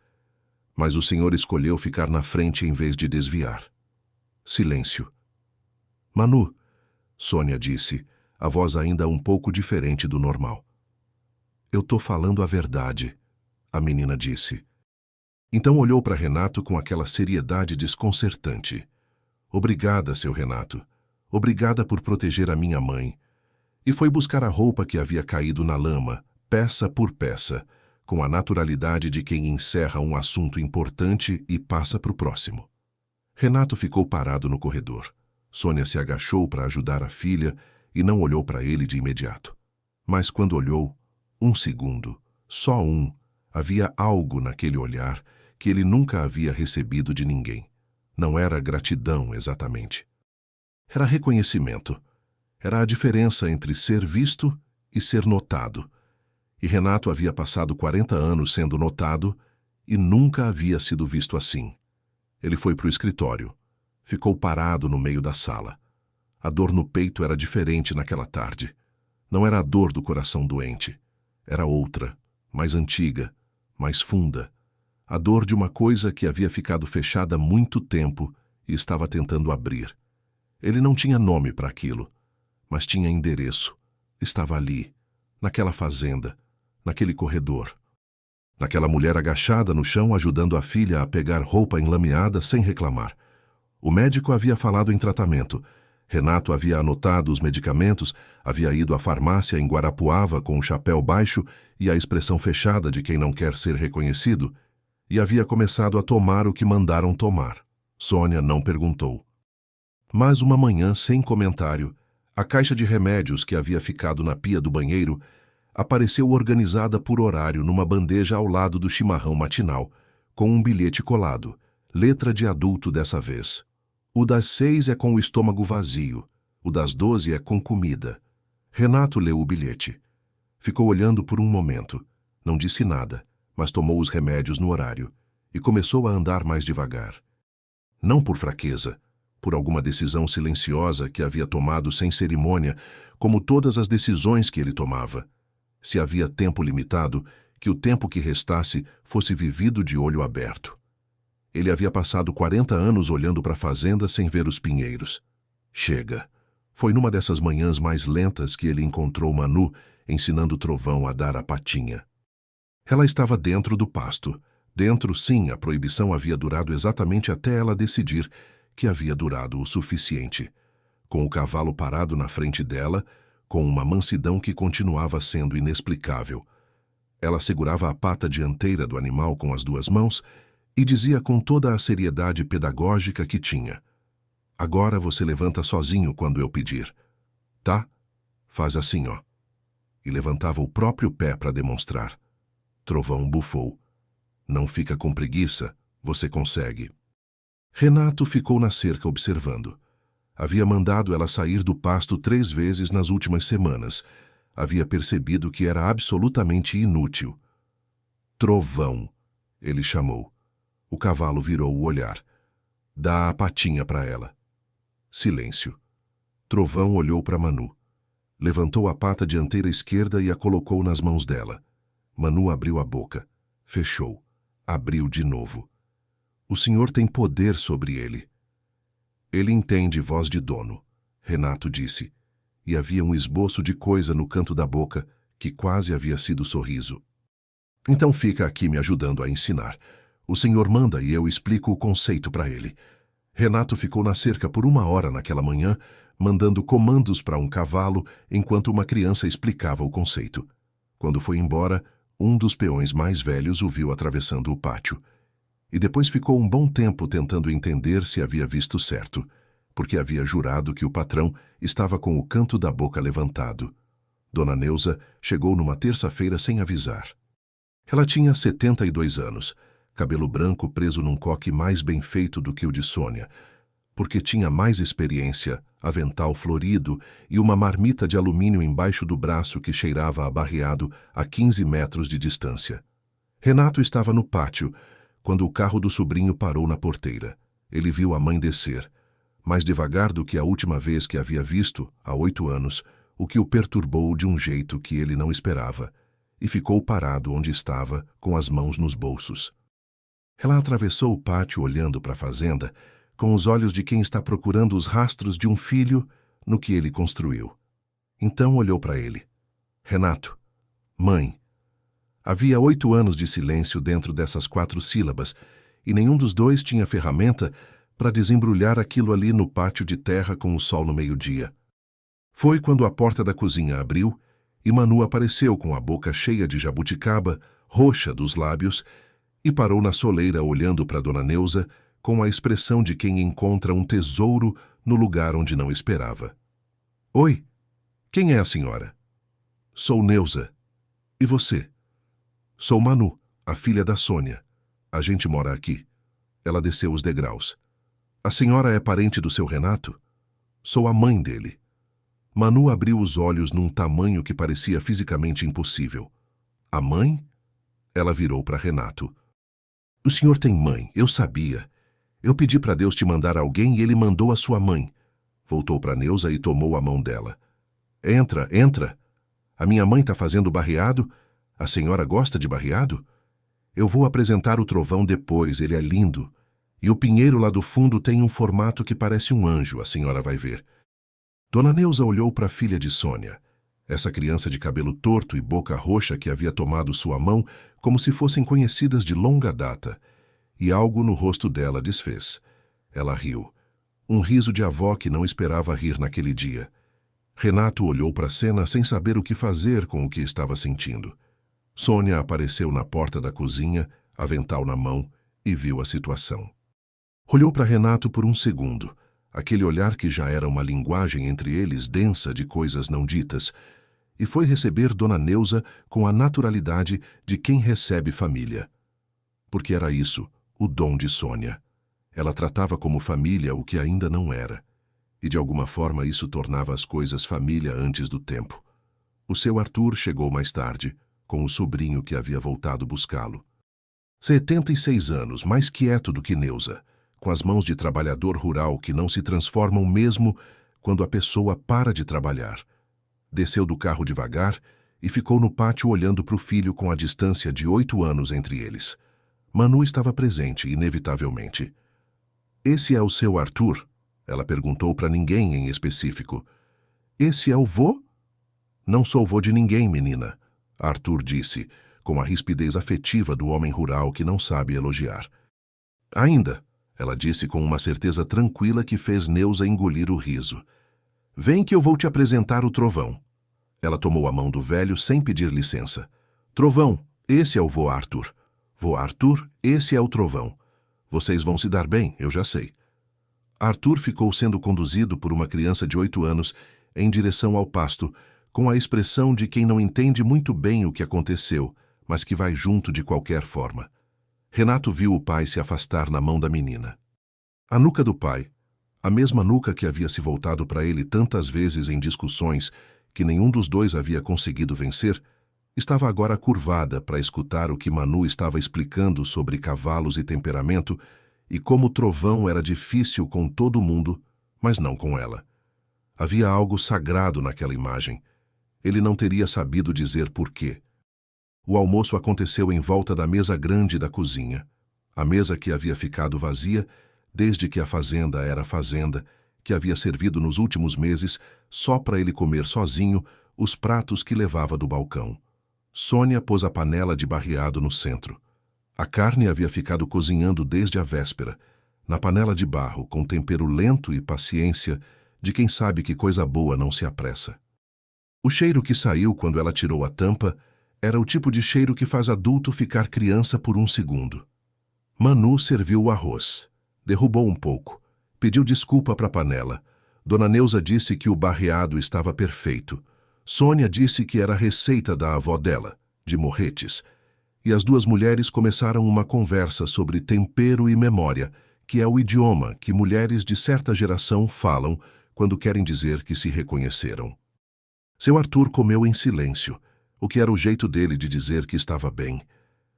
A: "Mas o senhor escolheu ficar na frente em vez de desviar." Silêncio. "Manu", Sônia disse, a voz ainda um pouco diferente do normal. "Eu tô falando a verdade", a menina disse. Então olhou para Renato com aquela seriedade desconcertante. "Obrigada, seu Renato. Obrigada por proteger a minha mãe." E foi buscar a roupa que havia caído na lama, peça por peça, com a naturalidade de quem encerra um assunto importante e passa para o próximo. Renato ficou parado no corredor. Sônia se agachou para ajudar a filha e não olhou para ele de imediato. Mas quando olhou, um segundo, só um, havia algo naquele olhar que ele nunca havia recebido de ninguém. Não era gratidão exatamente. Era reconhecimento. Era a diferença entre ser visto e ser notado. E Renato havia passado 40 anos sendo notado e nunca havia sido visto assim. Ele foi para o escritório. Ficou parado no meio da sala. A dor no peito era diferente naquela tarde. Não era a dor do coração doente. Era outra, mais antiga, mais funda. A dor de uma coisa que havia ficado fechada há muito tempo e estava tentando abrir. Ele não tinha nome para aquilo, mas tinha endereço. Estava ali, naquela fazenda, naquele corredor. Naquela mulher agachada no chão ajudando a filha a pegar roupa enlameada sem reclamar. O médico havia falado em tratamento. Renato havia anotado os medicamentos, havia ido à farmácia em Guarapuava com o chapéu baixo e a expressão fechada de quem não quer ser reconhecido, e havia começado a tomar o que mandaram tomar. Sônia não perguntou. Mas uma manhã, sem comentário, a caixa de remédios que havia ficado na pia do banheiro apareceu organizada por horário numa bandeja ao lado do chimarrão matinal, com um bilhete colado, letra de adulto dessa vez. O das 6 é com o estômago vazio, o das 12 é com comida. Renato leu o bilhete. Ficou olhando por um momento. Não disse nada, mas tomou os remédios no horário e começou a andar mais devagar. Não por fraqueza, por alguma decisão silenciosa que havia tomado sem cerimônia, como todas as decisões que ele tomava. Se havia tempo limitado, que o tempo que restasse fosse vivido de olho aberto. Ele havia passado 40 anos olhando para a fazenda sem ver os pinheiros. Chega. Foi numa dessas manhãs mais lentas que ele encontrou Manu ensinando Trovão a dar a patinha. Ela estava dentro do pasto. Dentro, sim, a proibição havia durado exatamente até ela decidir que havia durado o suficiente. Com o cavalo parado na frente dela, com uma mansidão que continuava sendo inexplicável. Ela segurava a pata dianteira do animal com as 2 mãos e dizia com toda a seriedade pedagógica que tinha: "Agora você levanta sozinho quando eu pedir. Tá? Faz assim, ó." E levantava o próprio pé para demonstrar. Trovão bufou. "Não fica com preguiça, você consegue." Renato ficou na cerca observando. Havia mandado ela sair do pasto 3 vezes nas últimas semanas. Havia percebido que era absolutamente inútil. "Trovão", ele chamou. O cavalo virou o olhar. "Dá a patinha para ela." Silêncio. Trovão olhou para Manu. Levantou a pata dianteira esquerda e a colocou nas mãos dela. Manu abriu a boca. Fechou. Abriu de novo. "O senhor tem poder sobre ele." "Ele entende voz de dono", Renato disse, e havia um esboço de coisa no canto da boca que quase havia sido sorriso. Então fica aqui me ajudando a ensinar. O senhor manda e eu explico o conceito para ele. Renato ficou na cerca por 1 hora naquela manhã, mandando comandos para um cavalo enquanto uma criança explicava o conceito. Quando foi embora, um dos peões mais velhos o viu atravessando o pátio. E depois ficou um bom tempo tentando entender se havia visto certo, porque havia jurado que o patrão estava com o canto da boca levantado. Dona Neuza chegou numa terça-feira sem avisar. Ela tinha 72 anos, cabelo branco preso num coque mais bem feito do que o de Sônia, porque tinha mais experiência, avental florido e uma marmita de alumínio embaixo do braço que cheirava a barreado a 15 metros de distância. Renato estava no pátio, quando o carro do sobrinho parou na porteira. Ele viu a mãe descer, mais devagar do que a última vez que havia visto, há 8 anos, o que o perturbou de um jeito que ele não esperava, e ficou parado onde estava, com as mãos nos bolsos. Ela atravessou o pátio olhando para a fazenda, com os olhos de quem está procurando os rastros de um filho no que ele construiu. Então olhou para ele. Renato. Mãe. Havia 8 anos de silêncio dentro dessas 4 sílabas, e nenhum dos dois tinha ferramenta para desembrulhar aquilo ali no pátio de terra com o sol no meio-dia. Foi quando a porta da cozinha abriu e Manu apareceu com a boca cheia de jabuticaba, roxa dos lábios, e parou na soleira olhando para Dona Neuza com a expressão de quem encontra um tesouro no lugar onde não esperava. Oi, quem é a senhora? Sou Neuza. E você? Sou Manu, a filha da Sônia. A gente mora aqui. Ela desceu os degraus. A senhora é parente do seu Renato? Sou a mãe dele. Manu abriu os olhos num tamanho que parecia fisicamente impossível. A mãe? Ela virou para Renato. O senhor tem mãe, eu sabia. Eu pedi para Deus te mandar alguém e ele mandou a sua mãe. Voltou para Neuza e tomou a mão dela. Entra, entra. A minha mãe está fazendo barreado? A senhora gosta de barreado? Eu vou apresentar o trovão depois, ele é lindo. E o pinheiro lá do fundo tem um formato que parece um anjo, a senhora vai ver. Dona Neuza olhou para a filha de Sônia, essa criança de cabelo torto e boca roxa que havia tomado sua mão como se fossem conhecidas de longa data, e algo no rosto dela desfez. Ela riu. Um riso de avó que não esperava rir naquele dia. Renato olhou para a cena sem saber o que fazer com o que estava sentindo. Sônia apareceu na porta da cozinha, avental na mão, e viu a situação. Olhou para Renato por um segundo, aquele olhar que já era uma linguagem entre eles densa de coisas não ditas, e foi receber Dona Neuza com a naturalidade de quem recebe família. Porque era isso, o dom de Sônia. Ela tratava como família o que ainda não era, e de alguma forma isso tornava as coisas família antes do tempo. O seu Arthur chegou mais tarde, com o sobrinho que havia voltado buscá-lo. 76 anos, mais quieto do que Neuza, com as mãos de trabalhador rural que não se transformam mesmo quando a pessoa para de trabalhar. Desceu do carro devagar e ficou no pátio olhando para o filho com a distância de 8 anos entre eles. Manu estava presente, inevitavelmente. Esse é o seu Arthur? Ela perguntou para ninguém em específico. Esse é o vô? Não sou vô de ninguém, menina, Arthur disse, com a rispidez afetiva do homem rural que não sabe elogiar. Ainda, ela disse com uma certeza tranquila que fez Neuza engolir o riso. Vem que eu vou te apresentar o trovão. Ela tomou a mão do velho sem pedir licença. Trovão, esse é o vô Arthur. Vô Arthur, esse é o trovão. Vocês vão se dar bem, eu já sei. Arthur ficou sendo conduzido por uma criança de 8 anos em direção ao pasto, com a expressão de quem não entende muito bem o que aconteceu, mas que vai junto de qualquer forma. Renato viu o pai se afastar na mão da menina. A nuca do pai, a mesma nuca que havia se voltado para ele tantas vezes em discussões que nenhum dos dois havia conseguido vencer, estava agora curvada para escutar o que Manu estava explicando sobre cavalos e temperamento e como o trovão era difícil com todo mundo, mas não com ela. Havia algo sagrado naquela imagem. Ele não teria sabido dizer por quê. O almoço aconteceu em volta da mesa grande da cozinha, a mesa que havia ficado vazia desde que a fazenda era fazenda, que havia servido nos últimos meses só para ele comer sozinho os pratos que levava do balcão. Sônia pôs a panela de barreado no centro. A carne havia ficado cozinhando desde a véspera, na panela de barro, com tempero lento e paciência de quem sabe que coisa boa não se apressa. O cheiro que saiu quando ela tirou a tampa era o tipo de cheiro que faz adulto ficar criança por um segundo. Manu serviu o arroz. Derrubou um pouco. Pediu desculpa para a panela. Dona Neuza disse que o barreado estava perfeito. Sônia disse que era a receita da avó dela, de Morretes. E as duas mulheres começaram uma conversa sobre tempero e memória, que é o idioma que mulheres de certa geração falam quando querem dizer que se reconheceram. Seu Arthur comeu em silêncio, o que era o jeito dele de dizer que estava bem.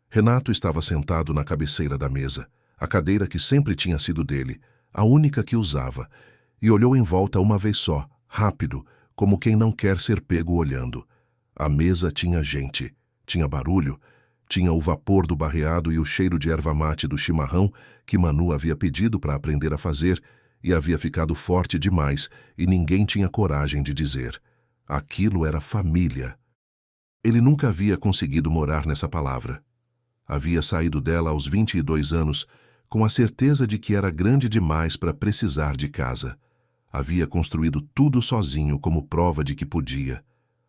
A: Renato estava sentado na cabeceira da mesa, a cadeira que sempre tinha sido dele, a única que usava, e olhou em volta uma vez só, rápido, como quem não quer ser pego olhando. A mesa tinha gente, tinha barulho, tinha o vapor do barreado e o cheiro de erva mate do chimarrão que Manu havia pedido para aprender a fazer e havia ficado forte demais e ninguém tinha coragem de dizer. Aquilo era família. Ele nunca havia conseguido morar nessa palavra. Havia saído dela aos 22 anos com a certeza de que era grande demais para precisar de casa. Havia construído tudo sozinho como prova de que podia.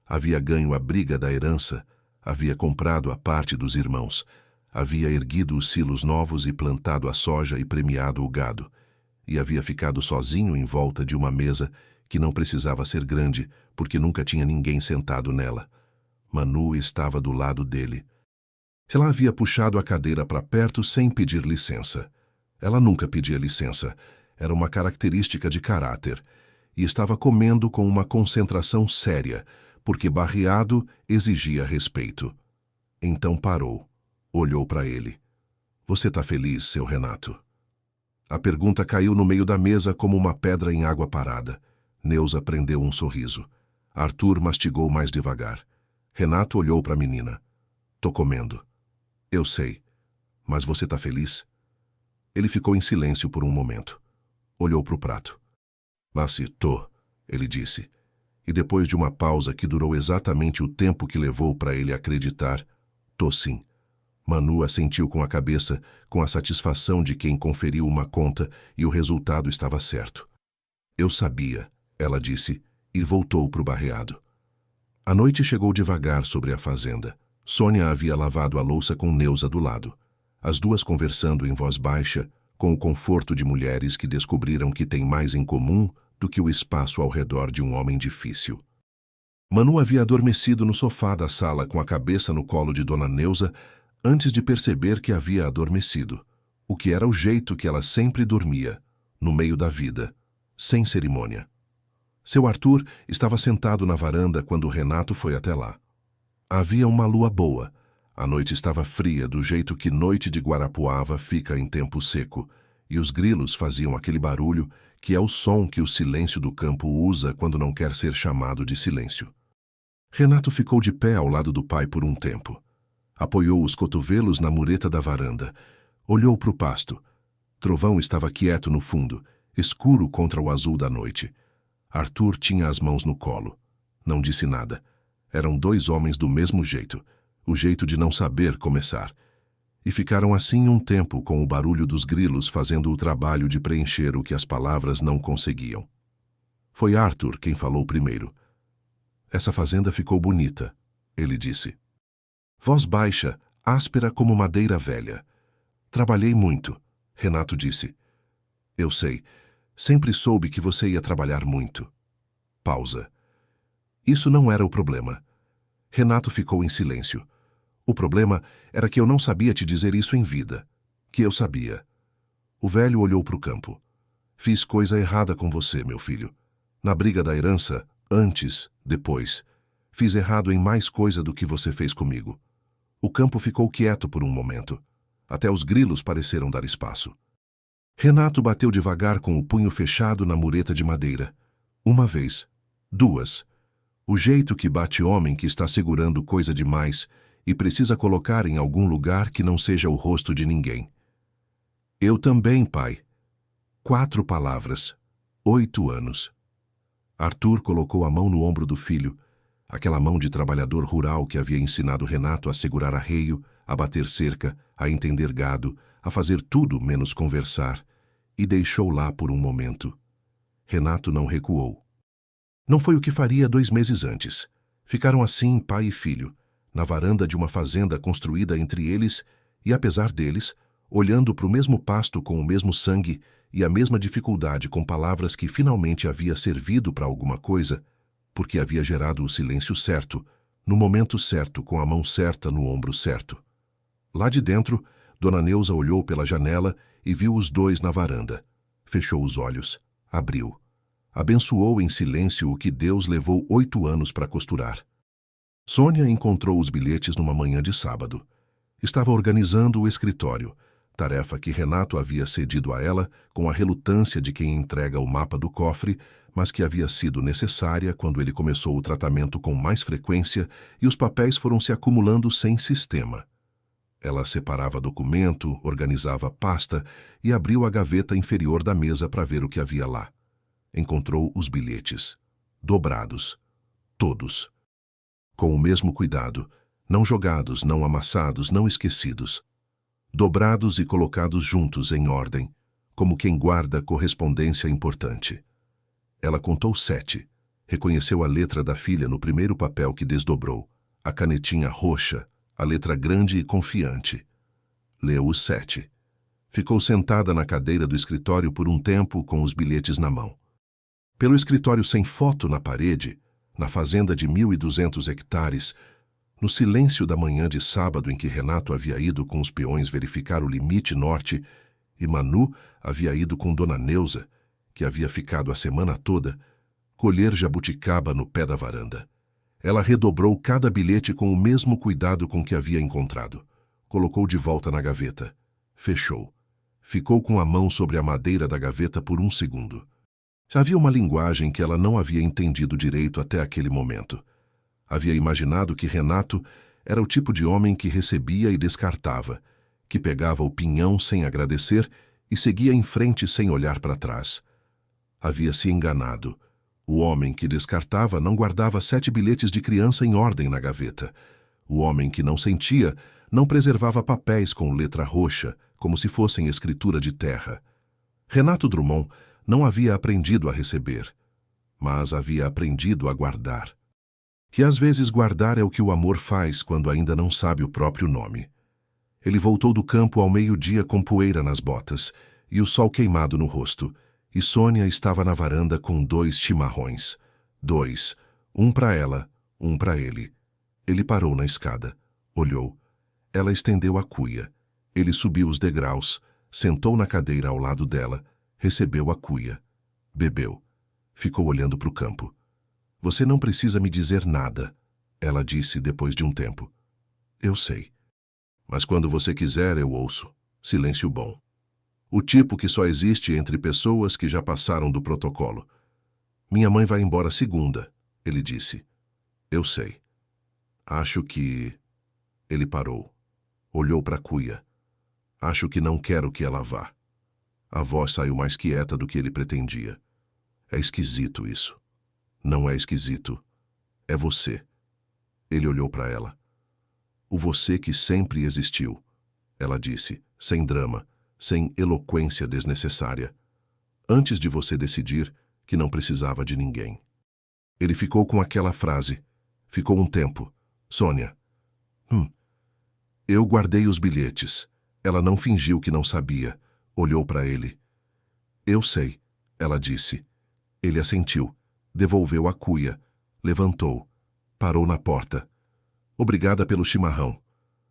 A: Havia ganho a briga da herança. Havia comprado a parte dos irmãos. Havia erguido os silos novos e plantado a soja e premiado o gado. E havia ficado sozinho em volta de uma mesa que não precisava ser grande, porque nunca tinha ninguém sentado nela. Manu estava do lado dele. Ela havia puxado a cadeira para perto sem pedir licença. Ela nunca pedia licença. Era uma característica de caráter. E estava comendo com uma concentração séria, porque barreado exigia respeito. Então parou. Olhou para ele. Você tá feliz, seu Renato? A pergunta caiu no meio da mesa como uma pedra em água parada. Neuza prendeu um sorriso. Arthur mastigou mais devagar. Renato olhou para a menina. Tô comendo. Eu sei. Mas você tá feliz? Ele ficou em silêncio por um momento. Olhou para o prato. Mas se tô, ele disse. E depois de uma pausa que durou exatamente o tempo que levou para ele acreditar, tô sim. Manu assentiu com a cabeça, com a satisfação de quem conferiu uma conta e o resultado estava certo. Eu sabia, ela disse, e voltou para o barreado. A noite chegou devagar sobre a fazenda. Sônia havia lavado a louça com Neuza do lado. As duas conversando em voz baixa, com o conforto de mulheres que descobriram que têm mais em comum do que o espaço ao redor de um homem difícil. Manu havia adormecido no sofá da sala com a cabeça no colo de Dona Neuza antes de perceber que havia adormecido, o que era o jeito que ela sempre dormia, no meio da vida, sem cerimônia. Seu Arthur estava sentado na varanda quando Renato foi até lá. Havia uma lua boa. A noite estava fria do jeito que noite de Guarapuava fica em tempo seco, e os grilos faziam aquele barulho que é o som que o silêncio do campo usa quando não quer ser chamado de silêncio. Renato ficou de pé ao lado do pai por um tempo. Apoiou os cotovelos na mureta da varanda. Olhou para o pasto. Trovão estava quieto no fundo, escuro contra o azul da noite. Arthur tinha as mãos no colo. Não disse nada. Eram dois homens do mesmo jeito, o jeito de não saber começar. E ficaram assim um tempo com o barulho dos grilos fazendo o trabalho de preencher o que as palavras não conseguiam. Foi Arthur quem falou primeiro. Essa fazenda ficou bonita, ele disse. Voz baixa, áspera como madeira velha. Trabalhei muito, Renato disse. Eu sei. Sempre soube que você ia trabalhar muito. Pausa. Isso não era o problema. Renato ficou em silêncio. O problema era que eu não sabia te dizer isso em vida. Que eu sabia. O velho olhou para o campo. Fiz coisa errada com você, meu filho. Na briga da herança, antes, depois. Fiz errado em mais coisa do que você fez comigo. O campo ficou quieto por um momento. Até os grilos pareceram dar espaço. Renato bateu devagar com o punho fechado na mureta de madeira. Uma vez. Duas. O jeito que bate homem que está segurando coisa demais e precisa colocar em algum lugar que não seja o rosto de ninguém. Eu também, pai. 4 palavras. 8 anos. Arthur colocou a mão no ombro do filho. Aquela mão de trabalhador rural que havia ensinado Renato a segurar arreio, a bater cerca, a entender gado, a fazer tudo menos conversar, e deixou lá por um momento. Renato não recuou. Não foi o que faria 2 meses antes. Ficaram assim pai e filho, na varanda de uma fazenda construída entre eles e, apesar deles, olhando para o mesmo pasto com o mesmo sangue e a mesma dificuldade com palavras que finalmente havia servido para alguma coisa, porque havia gerado o silêncio certo, no momento certo, com a mão certa no ombro certo. Lá de dentro, Dona Neuza olhou pela janela e viu os dois na varanda. Fechou os olhos, abriu. Abençoou em silêncio o que Deus levou 8 anos para costurar. Sônia encontrou os bilhetes numa manhã de sábado. Estava organizando o escritório, tarefa que Renato havia cedido a ela com a relutância de quem entrega o mapa do cofre, mas que havia sido necessária quando ele começou o tratamento com mais frequência e os papéis foram se acumulando sem sistema. Ela separava documento, organizava pasta e abriu a gaveta inferior da mesa para ver o que havia lá. Encontrou os bilhetes, dobrados, todos. Com o mesmo cuidado, não jogados, não amassados, não esquecidos. Dobrados e colocados juntos em ordem, como quem guarda correspondência importante. Ela contou 7. Reconheceu a letra da filha no primeiro papel que desdobrou, a canetinha roxa, a letra grande e confiante. Leu os 7. Ficou sentada na cadeira do escritório por um tempo com os bilhetes na mão. Pelo escritório sem foto na parede, na fazenda de 1.200 hectares, no silêncio da manhã de sábado em que Renato havia ido com os peões verificar o limite norte e Manu havia ido com Dona Neuza, que havia ficado a semana toda, colher jabuticaba no pé da varanda. Ela redobrou cada bilhete com o mesmo cuidado com que havia encontrado. Colocou de volta na gaveta. Fechou. Ficou com a mão sobre a madeira da gaveta por um segundo. Havia uma linguagem que ela não havia entendido direito até aquele momento. Havia imaginado que Renato era o tipo de homem que recebia e descartava, que pegava o pinhão sem agradecer e seguia em frente sem olhar para trás. Havia se enganado. O homem que descartava não guardava 7 bilhetes de criança em ordem na gaveta. O homem que não sentia não preservava papéis com letra roxa, como se fossem escritura de terra. Renato Drummond não havia aprendido a receber, mas havia aprendido a guardar. E às vezes guardar é o que o amor faz quando ainda não sabe o próprio nome. Ele voltou do campo ao meio-dia com poeira nas botas e o sol queimado no rosto, e Sônia estava na varanda com 2 chimarrões. 2, um para ela, um para ele. Ele parou na escada, olhou. Ela estendeu a cuia. Ele subiu os degraus, sentou na cadeira ao lado dela, recebeu a cuia. Bebeu. Ficou olhando para o campo. Você não precisa me dizer nada, ela disse depois de um tempo. Eu sei. Mas quando você quiser, eu ouço. Silêncio bom. O tipo que só existe entre pessoas que já passaram do protocolo. Minha mãe vai embora segunda, ele disse. Eu sei. Acho que... Ele parou. Olhou para a cuia. Acho que não quero que ela vá. A voz saiu mais quieta do que ele pretendia. É esquisito isso. Não é esquisito. É você. Ele olhou para ela. O você que sempre existiu, ela disse, sem drama, sem eloquência desnecessária. Antes de você decidir que não precisava de ninguém. Ele ficou com aquela frase. Ficou um tempo. Sônia. Eu guardei os bilhetes. Ela não fingiu que não sabia. Olhou para ele. Eu sei, ela disse. Ele assentiu. Devolveu a cuia. Levantou. Parou na porta. Obrigada pelo chimarrão.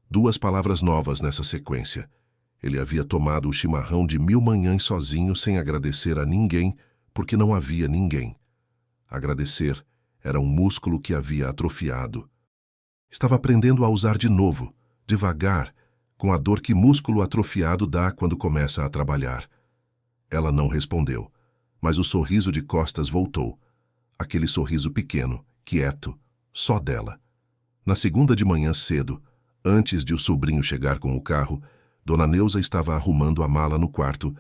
A: 2 palavras novas nessa sequência. Ele havia tomado o chimarrão de 1000 manhãs sozinho sem agradecer a ninguém, porque não havia ninguém. Agradecer era um músculo que havia atrofiado. Estava aprendendo a usar de novo, devagar, com a dor que músculo atrofiado dá quando começa a trabalhar. Ela não respondeu, mas o sorriso de costas voltou. Aquele sorriso pequeno, quieto, só dela. Na segunda de manhã cedo, antes de o sobrinho chegar com o carro, Dona Neuza estava arrumando a mala no quarto,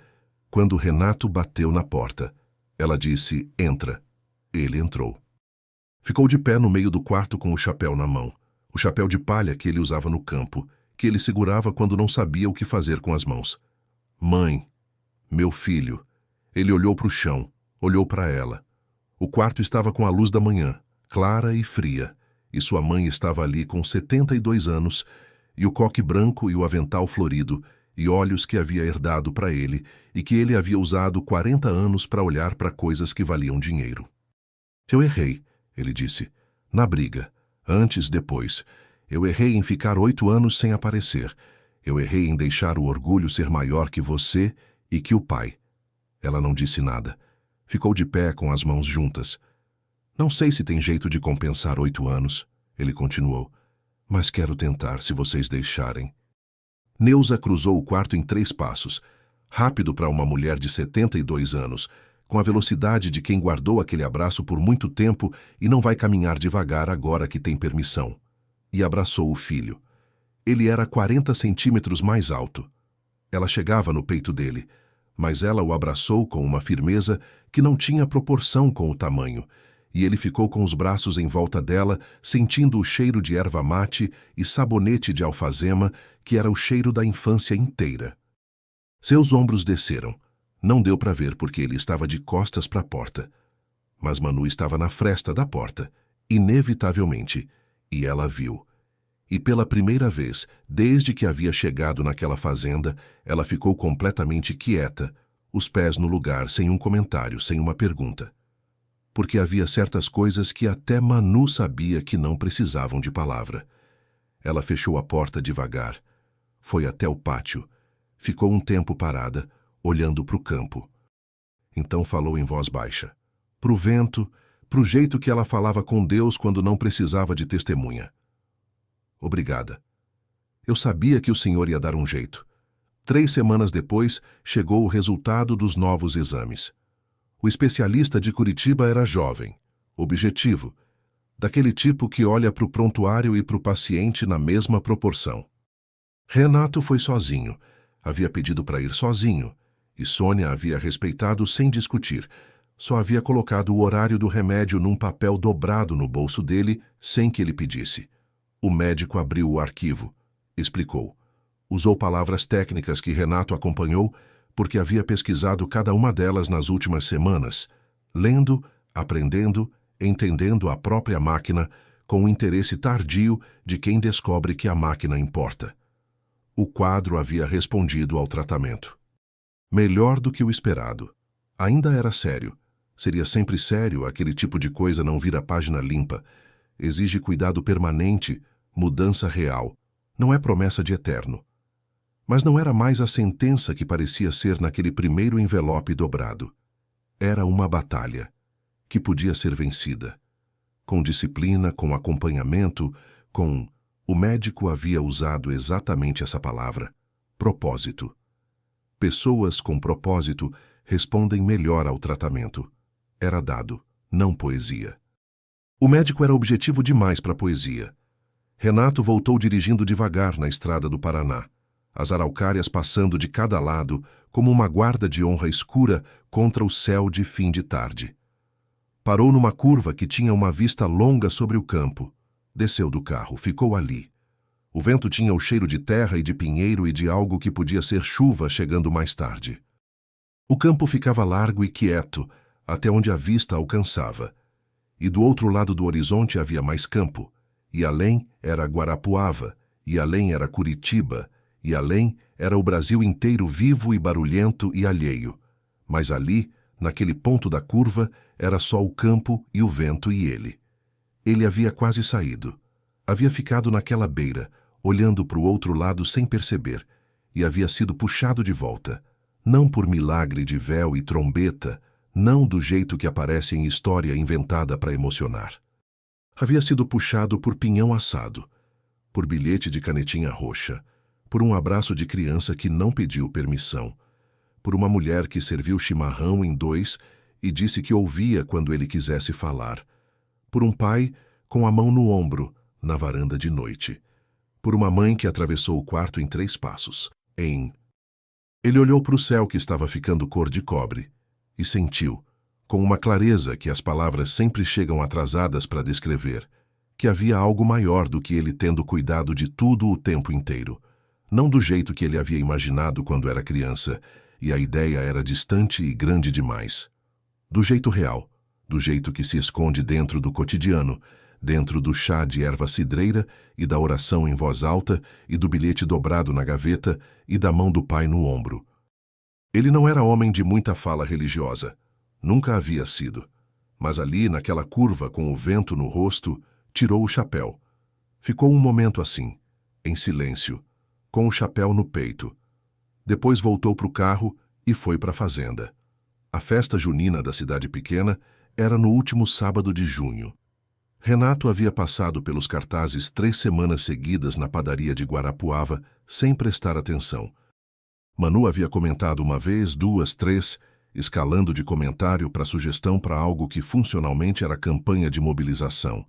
A: quando Renato bateu na porta. Ela disse, entra. Ele entrou. Ficou de pé no meio do quarto com o chapéu na mão, o chapéu de palha que ele usava no campo, que ele segurava quando não sabia o que fazer com as mãos. Mãe, meu filho. Ele olhou para o chão, olhou para ela. O quarto estava com a luz da manhã, clara e fria, e sua mãe estava ali com 72 anos, e o coque branco e o avental florido, e olhos que havia herdado para ele, e que ele havia usado 40 anos para olhar para coisas que valiam dinheiro. Eu errei, ele disse, na briga, antes, depois. Eu errei em ficar 8 anos sem aparecer. Eu errei em deixar o orgulho ser maior que você e que o pai. Ela não disse nada. Ficou de pé com as mãos juntas. Não sei se tem jeito de compensar 8 anos, ele continuou, mas quero tentar se vocês deixarem. Neuza cruzou o quarto em 3 passos, rápido para uma mulher de 72 anos, com a velocidade de quem guardou aquele abraço por muito tempo e não vai caminhar devagar agora que tem permissão. E abraçou o filho. Ele era 40 centímetros mais alto. Ela chegava no peito dele, mas ela o abraçou com uma firmeza que não tinha proporção com o tamanho, e ele ficou com os braços em volta dela, sentindo o cheiro de erva mate e sabonete de alfazema, que era o cheiro da infância inteira. Seus ombros desceram. Não deu para ver porque ele estava de costas para a porta. Mas Manu estava na fresta da porta, inevitavelmente, e ela viu. E pela primeira vez, desde que havia chegado naquela fazenda, ela ficou completamente quieta, os pés no lugar, sem um comentário, sem uma pergunta. Porque havia certas coisas que até Manu sabia que não precisavam de palavra. Ela fechou a porta devagar, foi até o pátio, ficou um tempo parada, olhando para o campo. Então falou em voz baixa, pro vento, pro jeito que ela falava com Deus quando não precisava de testemunha. Obrigada. Eu sabia que o senhor ia dar um jeito. 3 semanas depois, chegou o resultado dos novos exames. O especialista de Curitiba era jovem, objetivo, daquele tipo que olha para o prontuário e para o paciente na mesma proporção. Renato foi sozinho, havia pedido para ir sozinho, e Sônia havia respeitado sem discutir. Só havia colocado o horário do remédio num papel dobrado no bolso dele, sem que ele pedisse. O médico abriu o arquivo, explicou. Usou palavras técnicas que Renato acompanhou, porque havia pesquisado cada uma delas nas últimas semanas, lendo, aprendendo, entendendo a própria máquina, com o interesse tardio de quem descobre que a máquina importa. O quadro havia respondido ao tratamento. Melhor do que o esperado. Ainda era sério. Seria sempre sério, aquele tipo de coisa não vira página limpa. Exige cuidado permanente, mudança real. Não é promessa de eterno. Mas não era mais a sentença que parecia ser naquele primeiro envelope dobrado. Era uma batalha, que podia ser vencida. Com disciplina, com acompanhamento, com... O médico havia usado exatamente essa palavra, propósito. Pessoas com propósito respondem melhor ao tratamento. Era dado, não poesia. O médico era objetivo demais para a poesia. Renato voltou dirigindo devagar na estrada do Paraná, as araucárias passando de cada lado como uma guarda de honra escura contra o céu de fim de tarde. Parou numa curva que tinha uma vista longa sobre o campo. Desceu do carro, ficou ali. O vento tinha o cheiro de terra e de pinheiro e de algo que podia ser chuva chegando mais tarde. O campo ficava largo e quieto, até onde a vista alcançava. E do outro lado do horizonte havia mais campo, e além era Guarapuava, e além era Curitiba, e além era o Brasil inteiro vivo e barulhento e alheio. Mas ali, naquele ponto da curva, era só o campo e o vento e ele. Ele havia quase saído. Havia ficado naquela beira, olhando para o outro lado sem perceber, e havia sido puxado de volta, não por milagre de véu e trombeta, não do jeito que aparece em história inventada para emocionar. Havia sido puxado por pinhão assado, por bilhete de canetinha roxa, por um abraço de criança que não pediu permissão, por uma mulher que serviu chimarrão em 2 e disse que ouvia quando ele quisesse falar, por um pai com a mão no ombro, na varanda de noite, por uma mãe que atravessou o quarto em 3 passos, Ele olhou para o céu que estava ficando cor de cobre, e sentiu, com uma clareza que as palavras sempre chegam atrasadas para descrever, que havia algo maior do que ele tendo cuidado de tudo o tempo inteiro. Não do jeito que ele havia imaginado quando era criança, e a ideia era distante e grande demais. Do jeito real, do jeito que se esconde dentro do cotidiano, dentro do chá de erva cidreira e da oração em voz alta e do bilhete dobrado na gaveta e da mão do pai no ombro. Ele não era homem de muita fala religiosa. Nunca havia sido. Mas ali, naquela curva com o vento no rosto, tirou o chapéu. Ficou um momento assim, em silêncio, com o chapéu no peito. Depois voltou para o carro e foi para a fazenda. A festa junina da cidade pequena era no último sábado de junho. Renato havia passado pelos cartazes 3 semanas seguidas na padaria de Guarapuava, sem prestar atenção. Manu havia comentado uma vez, 2, 3, escalando de comentário para sugestão para algo que funcionalmente era campanha de mobilização.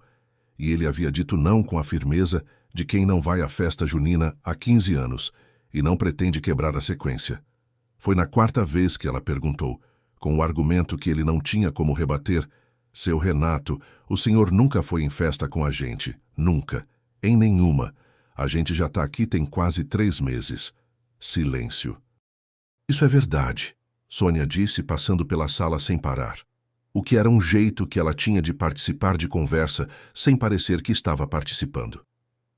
A: E ele havia dito não com a firmeza de quem não vai à festa junina há 15 anos e não pretende quebrar a sequência. Foi na 4ª vez que ela perguntou, com o argumento que ele não tinha como rebater: "Seu Renato, o senhor nunca foi em festa com a gente. Nunca. Em nenhuma. A gente já está aqui tem quase 3 meses. Silêncio. "Isso é verdade", Sônia disse, passando pela sala sem parar. O que era um jeito que ela tinha de participar de conversa sem parecer que estava participando.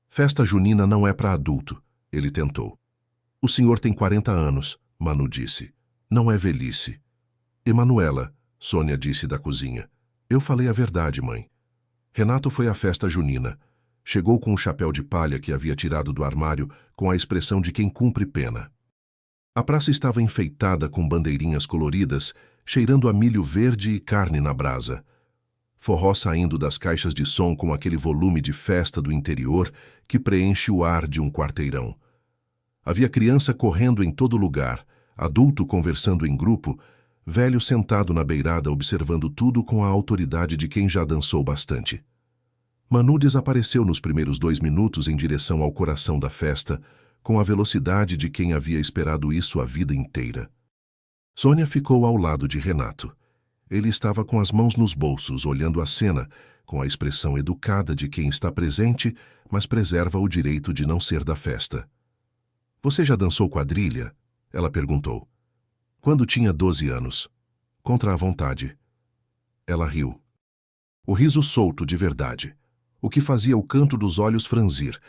A: "Festa junina não é para adulto", ele tentou. "O senhor tem 40 anos", Manu disse. "Não é velhice." "Emanuela", Sônia disse da cozinha. "Eu falei a verdade, mãe." Renato foi à festa junina. Chegou com o chapéu de palha que havia tirado do armário com a expressão de quem cumpre pena. A praça estava enfeitada com bandeirinhas coloridas, cheirando a milho verde e carne na brasa. Forró saindo das caixas de som com aquele volume de festa do interior que preenche o ar de um quarteirão. Havia criança correndo em todo lugar, adulto conversando em grupo, velho sentado na beirada observando tudo com a autoridade de quem já dançou bastante. Manu desapareceu nos primeiros 2 minutos em direção ao coração da festa, com a velocidade de quem havia esperado isso a vida inteira. Sônia ficou ao lado de Renato. Ele estava com as mãos nos bolsos, olhando a cena, com a expressão educada de quem está presente, mas preserva o direito de não ser da festa. "Você já dançou quadrilha?" ela perguntou. "Quando tinha 12 anos. Contra a vontade." Ela riu. O riso solto de verdade, o que fazia o canto dos olhos franzir,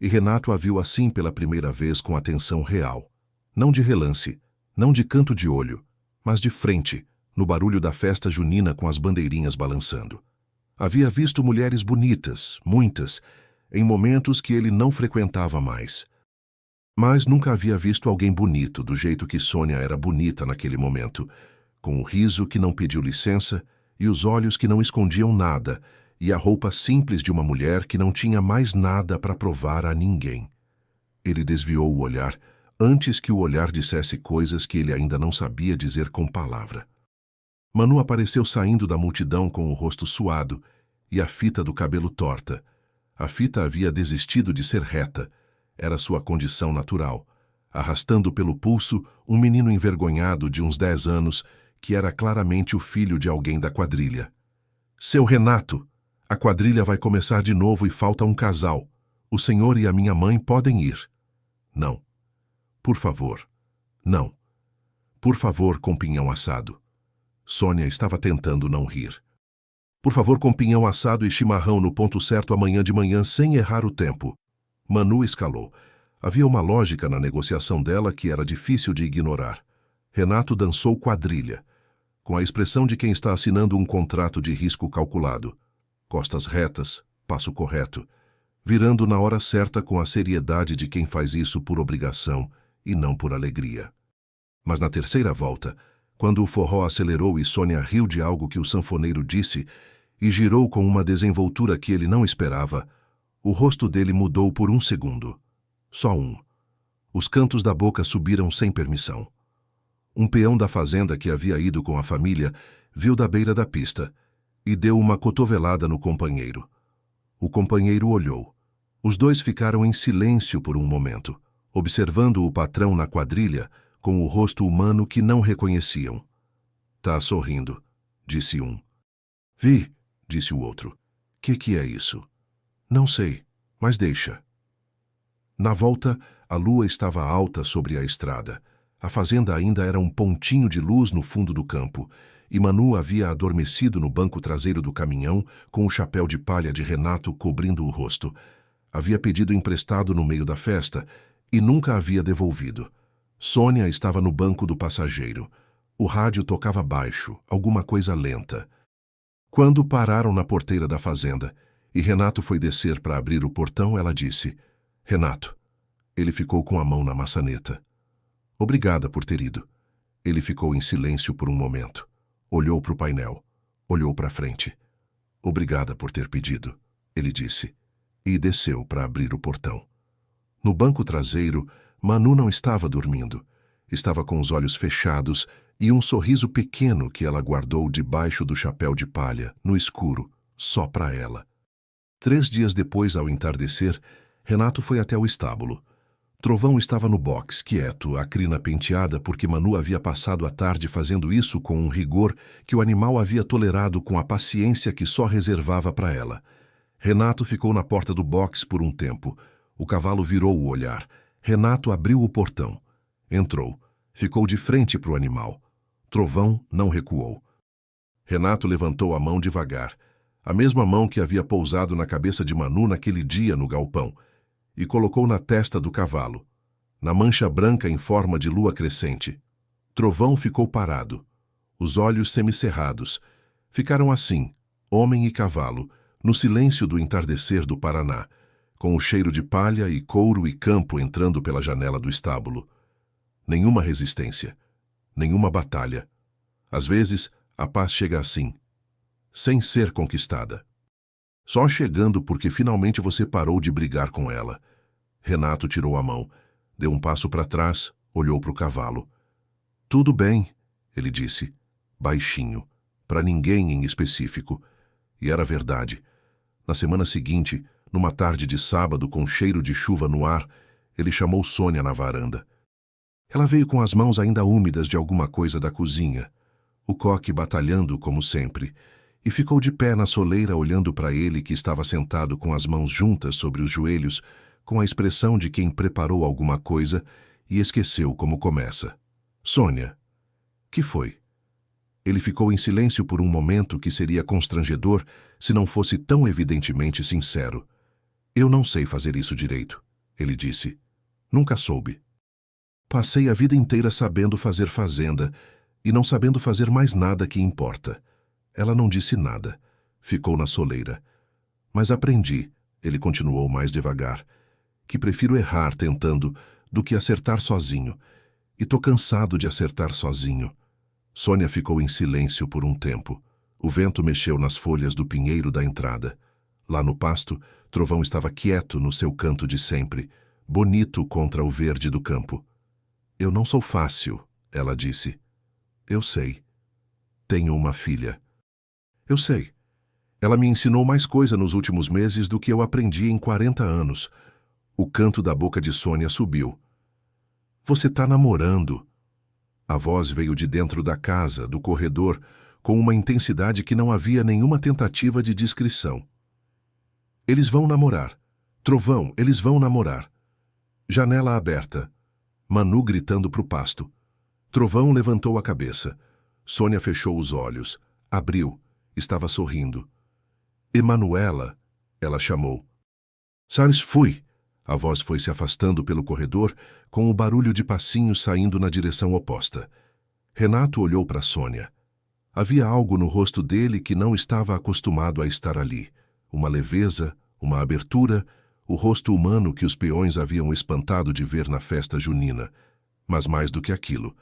A: e Renato a viu assim pela primeira vez com atenção real. Não de relance, não de canto de olho, mas de frente, no barulho da festa junina com as bandeirinhas balançando. Havia visto mulheres bonitas, muitas, em momentos que ele não frequentava mais. Mas nunca havia visto alguém bonito do jeito que Sônia era bonita naquele momento, com o riso que não pediu licença e os olhos que não escondiam nada, e a roupa simples de uma mulher que não tinha mais nada para provar a ninguém. Ele desviou o olhar antes que o olhar dissesse coisas que ele ainda não sabia dizer com palavra. Manu apareceu saindo da multidão com o rosto suado e a fita do cabelo torta. A fita havia desistido de ser reta. Era sua condição natural, arrastando pelo pulso um menino envergonhado de uns 10 anos que era claramente o filho de alguém da quadrilha. "Seu Renato! A quadrilha vai começar de novo e falta um casal. O senhor e a minha mãe podem ir." "Não. Por favor. Não. Por favor, com pinhão assado." Sônia estava tentando não rir. "Por favor, com pinhão assado e chimarrão no ponto certo amanhã de manhã sem errar o tempo." Manu escalou. Havia uma lógica na negociação dela que era difícil de ignorar. Renato dançou quadrilha, com a expressão de quem está assinando um contrato de risco calculado. Costas retas, passo correto, virando na hora certa com a seriedade de quem faz isso por obrigação e não por alegria. Mas na terceira volta, quando o forró acelerou e Sônia riu de algo que o sanfoneiro disse e girou com uma desenvoltura que ele não esperava, o rosto dele mudou por 1 segundo. Só um. Os cantos da boca subiram sem permissão. Um peão da fazenda que havia ido com a família viu da beira da pista e deu uma cotovelada no companheiro. O companheiro olhou. Os dois ficaram em silêncio por um momento, observando o patrão na quadrilha com o rosto humano que não reconheciam. "Tá sorrindo", disse um. Vi, disse o outro. Que é isso? Não sei, mas deixa. Na volta, a lua estava alta sobre a estrada. A fazenda ainda era um pontinho de luz no fundo do campo, e Manu havia adormecido no banco traseiro do caminhão com o chapéu de palha de Renato cobrindo o rosto. Havia pedido emprestado no meio da festa e nunca havia devolvido. Sônia estava no banco do passageiro. O rádio tocava baixo, alguma coisa lenta. Quando pararam na porteira da fazenda e Renato foi descer para abrir o portão, ela disse: Renato. Ele ficou com a mão na maçaneta. Obrigada por ter ido. Ele ficou em silêncio por um momento. Olhou para o painel. Olhou para frente. Obrigada por ter pedido, ele disse. E desceu para abrir o portão. No banco traseiro, Manu não estava dormindo. Estava com os olhos fechados e um sorriso pequeno que ela guardou debaixo do chapéu de palha, no escuro, só para ela. 3 dias depois, ao entardecer, Renato foi até o estábulo. Trovão estava no box, quieto, a crina penteada porque Manu havia passado a tarde fazendo isso com um rigor que o animal havia tolerado com a paciência que só reservava para ela. Renato ficou na porta do box por um tempo. O cavalo virou o olhar. Renato abriu o portão. Entrou. Ficou de frente para o animal. Trovão não recuou. Renato levantou a mão devagar, a mesma mão que havia pousado na cabeça de Manu naquele dia no galpão, e colocou na testa do cavalo, na mancha branca em forma de lua crescente. Trovão ficou parado, os olhos semicerrados. Ficaram assim, homem e cavalo, no silêncio do entardecer do Paraná, com o cheiro de palha e couro e campo entrando pela janela do estábulo. Nenhuma resistência, nenhuma batalha. Às vezes, a paz chega assim, sem ser conquistada. Só chegando porque finalmente você parou de brigar com ela. Renato tirou a mão, deu um passo para trás, olhou para o cavalo. Tudo bem, ele disse, baixinho, para ninguém em específico. E era verdade. Na semana seguinte, numa tarde de sábado com cheiro de chuva no ar, ele chamou Sônia na varanda. Ela veio com as mãos ainda úmidas de alguma coisa da cozinha, o coque batalhando como sempre, e ficou de pé na soleira olhando para ele que estava sentado com as mãos juntas sobre os joelhos, com a expressão de quem preparou alguma coisa e esqueceu como começa. Sônia. Que foi? Ele ficou em silêncio por um momento que seria constrangedor se não fosse tão evidentemente sincero. Eu não sei fazer isso direito, ele disse. Nunca soube. Passei a vida inteira sabendo fazer fazenda e não sabendo fazer mais nada que importa. Ela não disse nada. Ficou na soleira. Mas aprendi, ele continuou mais devagar, que prefiro errar tentando do que acertar sozinho. E tô cansado de acertar sozinho. Sônia ficou em silêncio por um tempo. O vento mexeu nas folhas do pinheiro da entrada. Lá no pasto, Trovão estava quieto no seu canto de sempre, bonito contra o verde do campo. Eu não sou fácil, ela disse. Eu sei. Tenho uma filha. Eu sei. Ela me ensinou mais coisa nos últimos meses do que eu aprendi em 40 anos. O canto da boca de Sônia subiu. Você tá namorando. A voz veio de dentro da casa, do corredor, com uma intensidade que não havia nenhuma tentativa de descrição. Eles vão namorar. Trovão, eles vão namorar. Janela aberta. Manu gritando pro pasto. Trovão levantou a cabeça. Sônia fechou os olhos. Abriu. Estava sorrindo. Emanuela, ela chamou. Charles, fui. A voz foi se afastando pelo corredor, com o barulho de passinhos saindo na direção oposta. Renato olhou para Sônia. Havia algo no rosto dele que não estava acostumado a estar ali. Uma leveza, uma abertura, o rosto humano que os peões haviam espantado de ver na festa junina. Mas mais do que aquilo,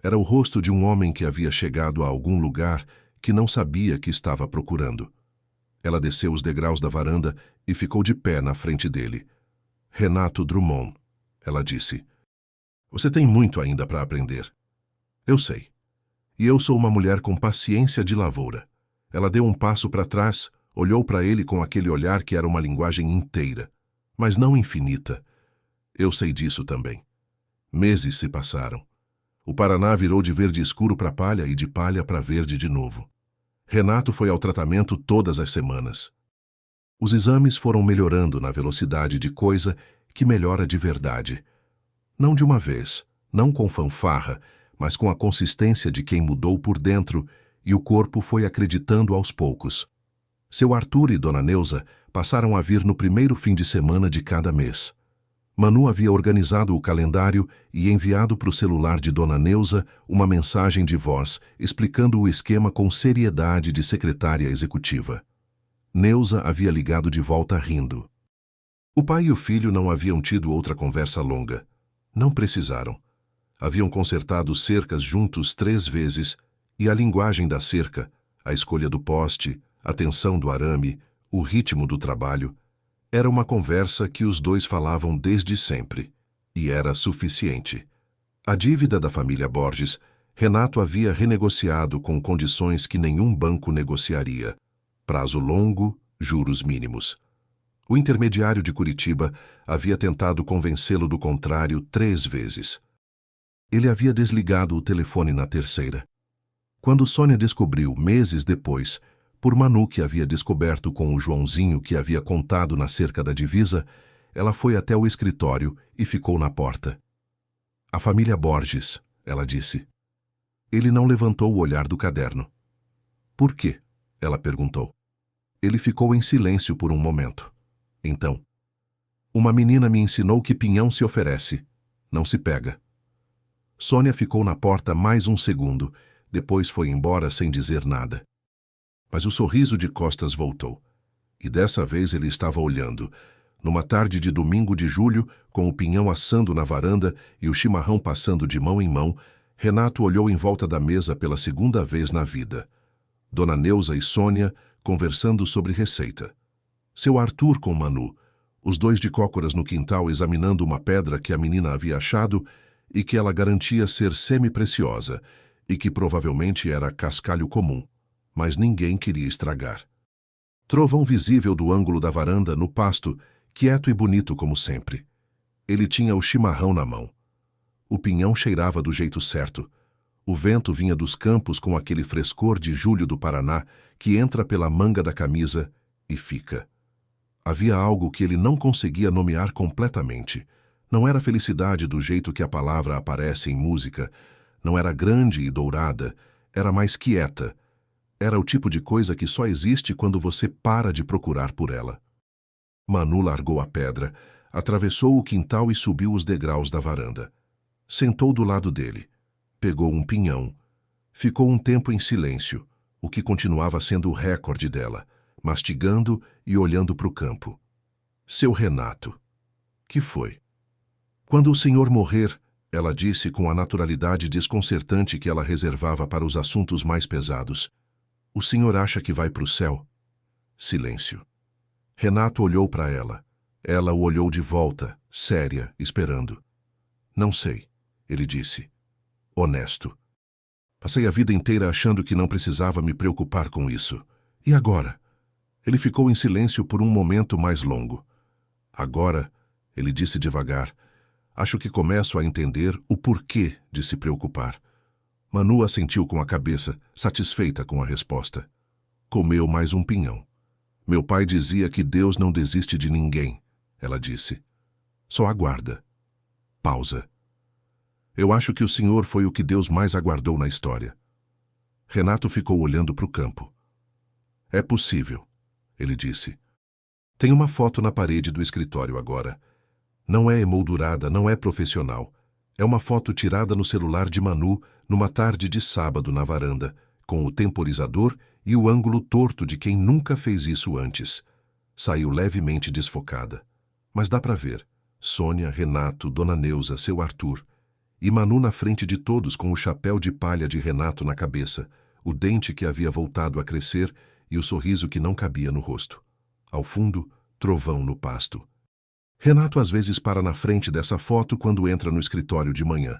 A: era o rosto de um homem que havia chegado a algum lugar que não sabia que estava procurando. Ela desceu os degraus da varanda e ficou de pé na frente dele. Renato Drummond, ela disse. Você tem muito ainda para aprender. Eu sei. E eu sou uma mulher com paciência de lavoura. Ela deu um passo para trás, olhou para ele com aquele olhar que era uma linguagem inteira, mas não infinita. Eu sei disso também. Meses se passaram. O Paraná virou de verde escuro para palha e de palha para verde de novo. Renato foi ao tratamento todas as semanas. Os exames foram melhorando na velocidade de coisa que melhora de verdade. Não de uma vez, não com fanfarra, mas com a consistência de quem mudou por dentro, e o corpo foi acreditando aos poucos. Seu Arthur e Dona Neuza passaram a vir no primeiro fim de semana de cada mês. Manu havia organizado o calendário e enviado para o celular de Dona Neuza uma mensagem de voz explicando o esquema com seriedade de secretária executiva. Neuza havia ligado de volta rindo. O pai e o filho não haviam tido outra conversa longa. Não precisaram. Haviam consertado cercas juntos 3 vezes e a linguagem da cerca, a escolha do poste, a tensão do arame, o ritmo do trabalho, era uma conversa que os dois falavam desde sempre, e era suficiente. A dívida da família Borges, Renato havia renegociado com condições que nenhum banco negociaria. Prazo longo, juros mínimos. O intermediário de Curitiba havia tentado convencê-lo do contrário 3 vezes. Ele havia desligado o telefone na terceira. Quando Sônia descobriu, meses depois, por Manu que havia descoberto com o Joãozinho que havia contado na cerca da divisa, ela foi até o escritório e ficou na porta. A família Borges, ela disse. Ele não levantou o olhar do caderno. Por quê? Ela perguntou. Ele ficou em silêncio por um momento. Então, uma menina me ensinou que pinhão se oferece, não se pega. Sônia ficou na porta mais um segundo, depois foi embora sem dizer nada. Mas o sorriso de costas voltou. E dessa vez ele estava olhando. Numa tarde de domingo de julho, com o pinhão assando na varanda e o chimarrão passando de mão em mão, Renato olhou em volta da mesa pela segunda vez na vida. Dona Neuza e Sônia conversando sobre receita. Seu Arthur com Manu, os dois de cócoras no quintal examinando uma pedra que a menina havia achado e que ela garantia ser semi-preciosa e que provavelmente era cascalho comum. Mas ninguém queria estragar. Trovão visível do ângulo da varanda no pasto, quieto e bonito como sempre. Ele tinha o chimarrão na mão. O pinhão cheirava do jeito certo. O vento vinha dos campos com aquele frescor de julho do Paraná que entra pela manga da camisa e fica. Havia algo que ele não conseguia nomear completamente. Não era felicidade do jeito que a palavra aparece em música. Não era grande e dourada. Era mais quieta. Era o tipo de coisa que só existe quando você para de procurar por ela. Manu largou a pedra, atravessou o quintal e subiu os degraus da varanda. Sentou do lado dele. Pegou um pinhão. Ficou um tempo em silêncio, o que continuava sendo o recorde dela, mastigando e olhando para o campo. Seu Renato. Que foi? Quando o senhor morrer, ela disse com a naturalidade desconcertante que ela reservava para os assuntos mais pesados. O senhor acha que vai para o céu? Silêncio. Renato olhou para ela. Ela o olhou de volta, séria, esperando. Não sei, ele disse. Honesto. Passei a vida inteira achando que não precisava me preocupar com isso. E agora? Ele ficou em silêncio por um momento mais longo. Agora, ele disse devagar, acho que começo a entender o porquê de se preocupar. Manu assentiu com a cabeça, satisfeita com a resposta. Comeu mais um pinhão. Meu pai dizia que Deus não desiste de ninguém, ela disse. Só aguarda. Pausa. Eu acho que o senhor foi o que Deus mais aguardou na história. Renato ficou olhando para o campo. É possível, ele disse. Tem uma foto na parede do escritório agora. Não é emoldurada, não é profissional. É uma foto tirada no celular de Manu numa tarde de sábado na varanda, com o temporizador e o ângulo torto de quem nunca fez isso antes. Saiu levemente desfocada. Mas dá para ver. Sônia, Renato, Dona Neuza, seu Arthur. E Manu na frente de todos com o chapéu de palha de Renato na cabeça, o dente que havia voltado a crescer e o sorriso que não cabia no rosto. Ao fundo, trovão no pasto. Renato às vezes para na frente dessa foto quando entra no escritório de manhã.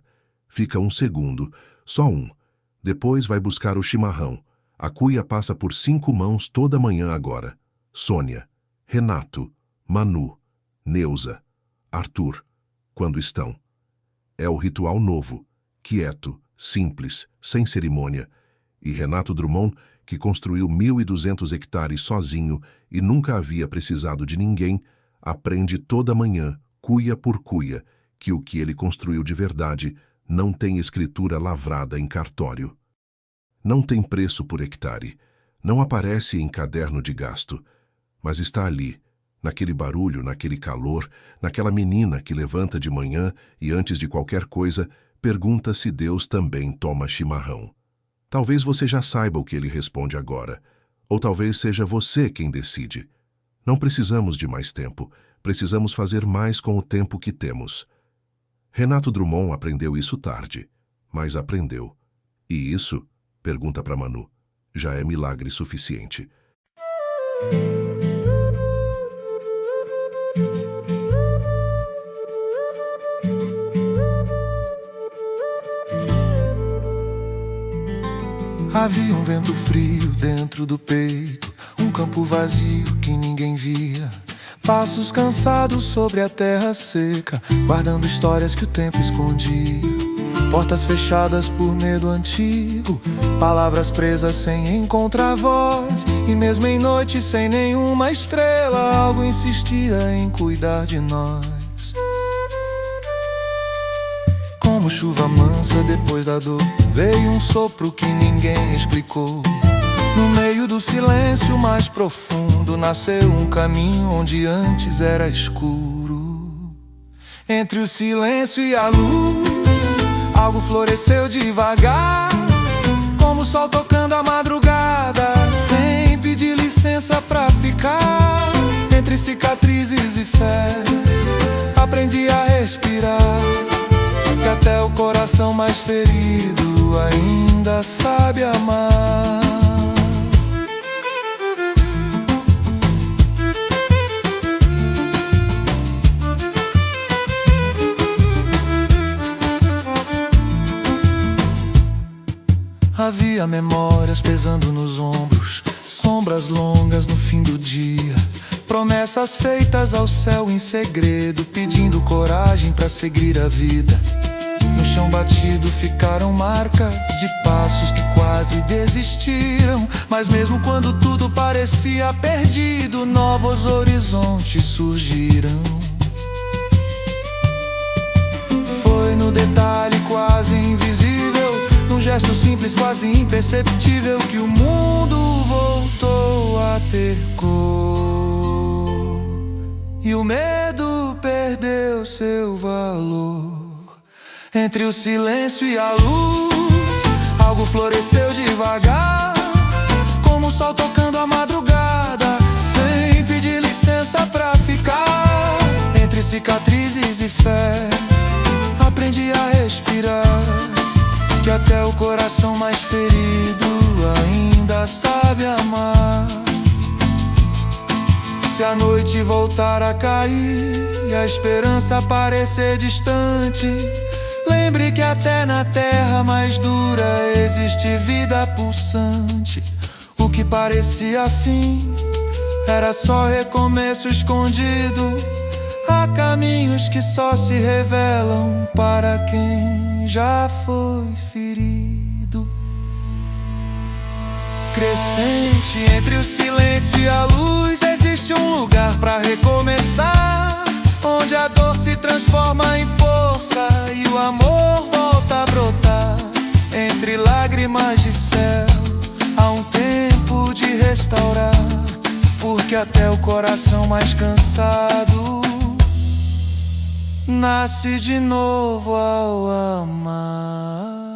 A: Fica um segundo, só um. Depois vai buscar o chimarrão. A cuia passa por 5 mãos toda manhã agora. Sônia, Renato, Manu, Neuza, Arthur, quando estão. É o ritual novo, quieto, simples, sem cerimônia. E Renato Drummond, que construiu 1.200 hectares sozinho e nunca havia precisado de ninguém, aprende toda manhã, cuia por cuia, que o que ele construiu de verdade não tem escritura lavrada em cartório. Não tem preço por hectare, não aparece em caderno de gasto, mas está ali, naquele barulho, naquele calor, naquela menina que levanta de manhã e, antes de qualquer coisa, pergunta se Deus também toma chimarrão. Talvez você já saiba o que ele responde agora, ou talvez seja você quem decide. Não precisamos de mais tempo, precisamos fazer mais com o tempo que temos. Renato Drummond aprendeu isso tarde, mas aprendeu. E isso, pergunta para Manu, já é milagre suficiente.
B: Havia um vento frio dentro do peito, um campo vazio que ninguém via. Passos cansados sobre a terra seca, guardando histórias que o tempo escondia. Portas fechadas por medo antigo, palavras presas sem encontrar voz. E mesmo em noite sem nenhuma estrela, algo insistia em cuidar de nós. Como chuva mansa depois da dor, veio um sopro que ninguém explicou. No meio do silêncio mais profundo, nasceu um caminho onde antes era escuro. Entre o silêncio e a luz, algo floresceu devagar, como o sol tocando a madrugada, sem pedir licença pra ficar. Entre cicatrizes e fé, aprendi a respirar, que até o coração mais ferido ainda sabe amar. Havia memórias pesando nos ombros, sombras longas no fim do dia, promessas feitas ao céu em segredo, pedindo coragem pra seguir a vida. No chão batido ficaram marcas de passos que quase desistiram, mas mesmo quando tudo parecia perdido, novos horizontes surgiram. Foi no detalhe quase invisível, num gesto simples quase imperceptível, que o mundo voltou a ter cor e o medo perdeu seu valor. Entre o silêncio e a luz, algo floresceu devagar, como o sol tocando a madrugada, sem pedir licença pra ficar. Entre cicatrizes e fé, aprendi a respirar, que até o coração mais ferido ainda sabe amar. Se a noite voltar a cair e a esperança parecer distante, lembre que até na terra mais dura existe vida pulsante. O que parecia fim era só recomeço escondido. Há caminhos que só se revelam para quem já foi ferido. Crescente entre o silêncio e a luz, existe um lugar para recomeçar, onde a dor se transforma em força e o amor volta a brotar. Entre lágrimas de céu, há um tempo de restaurar, porque até o coração mais cansado nasce de novo ao amar.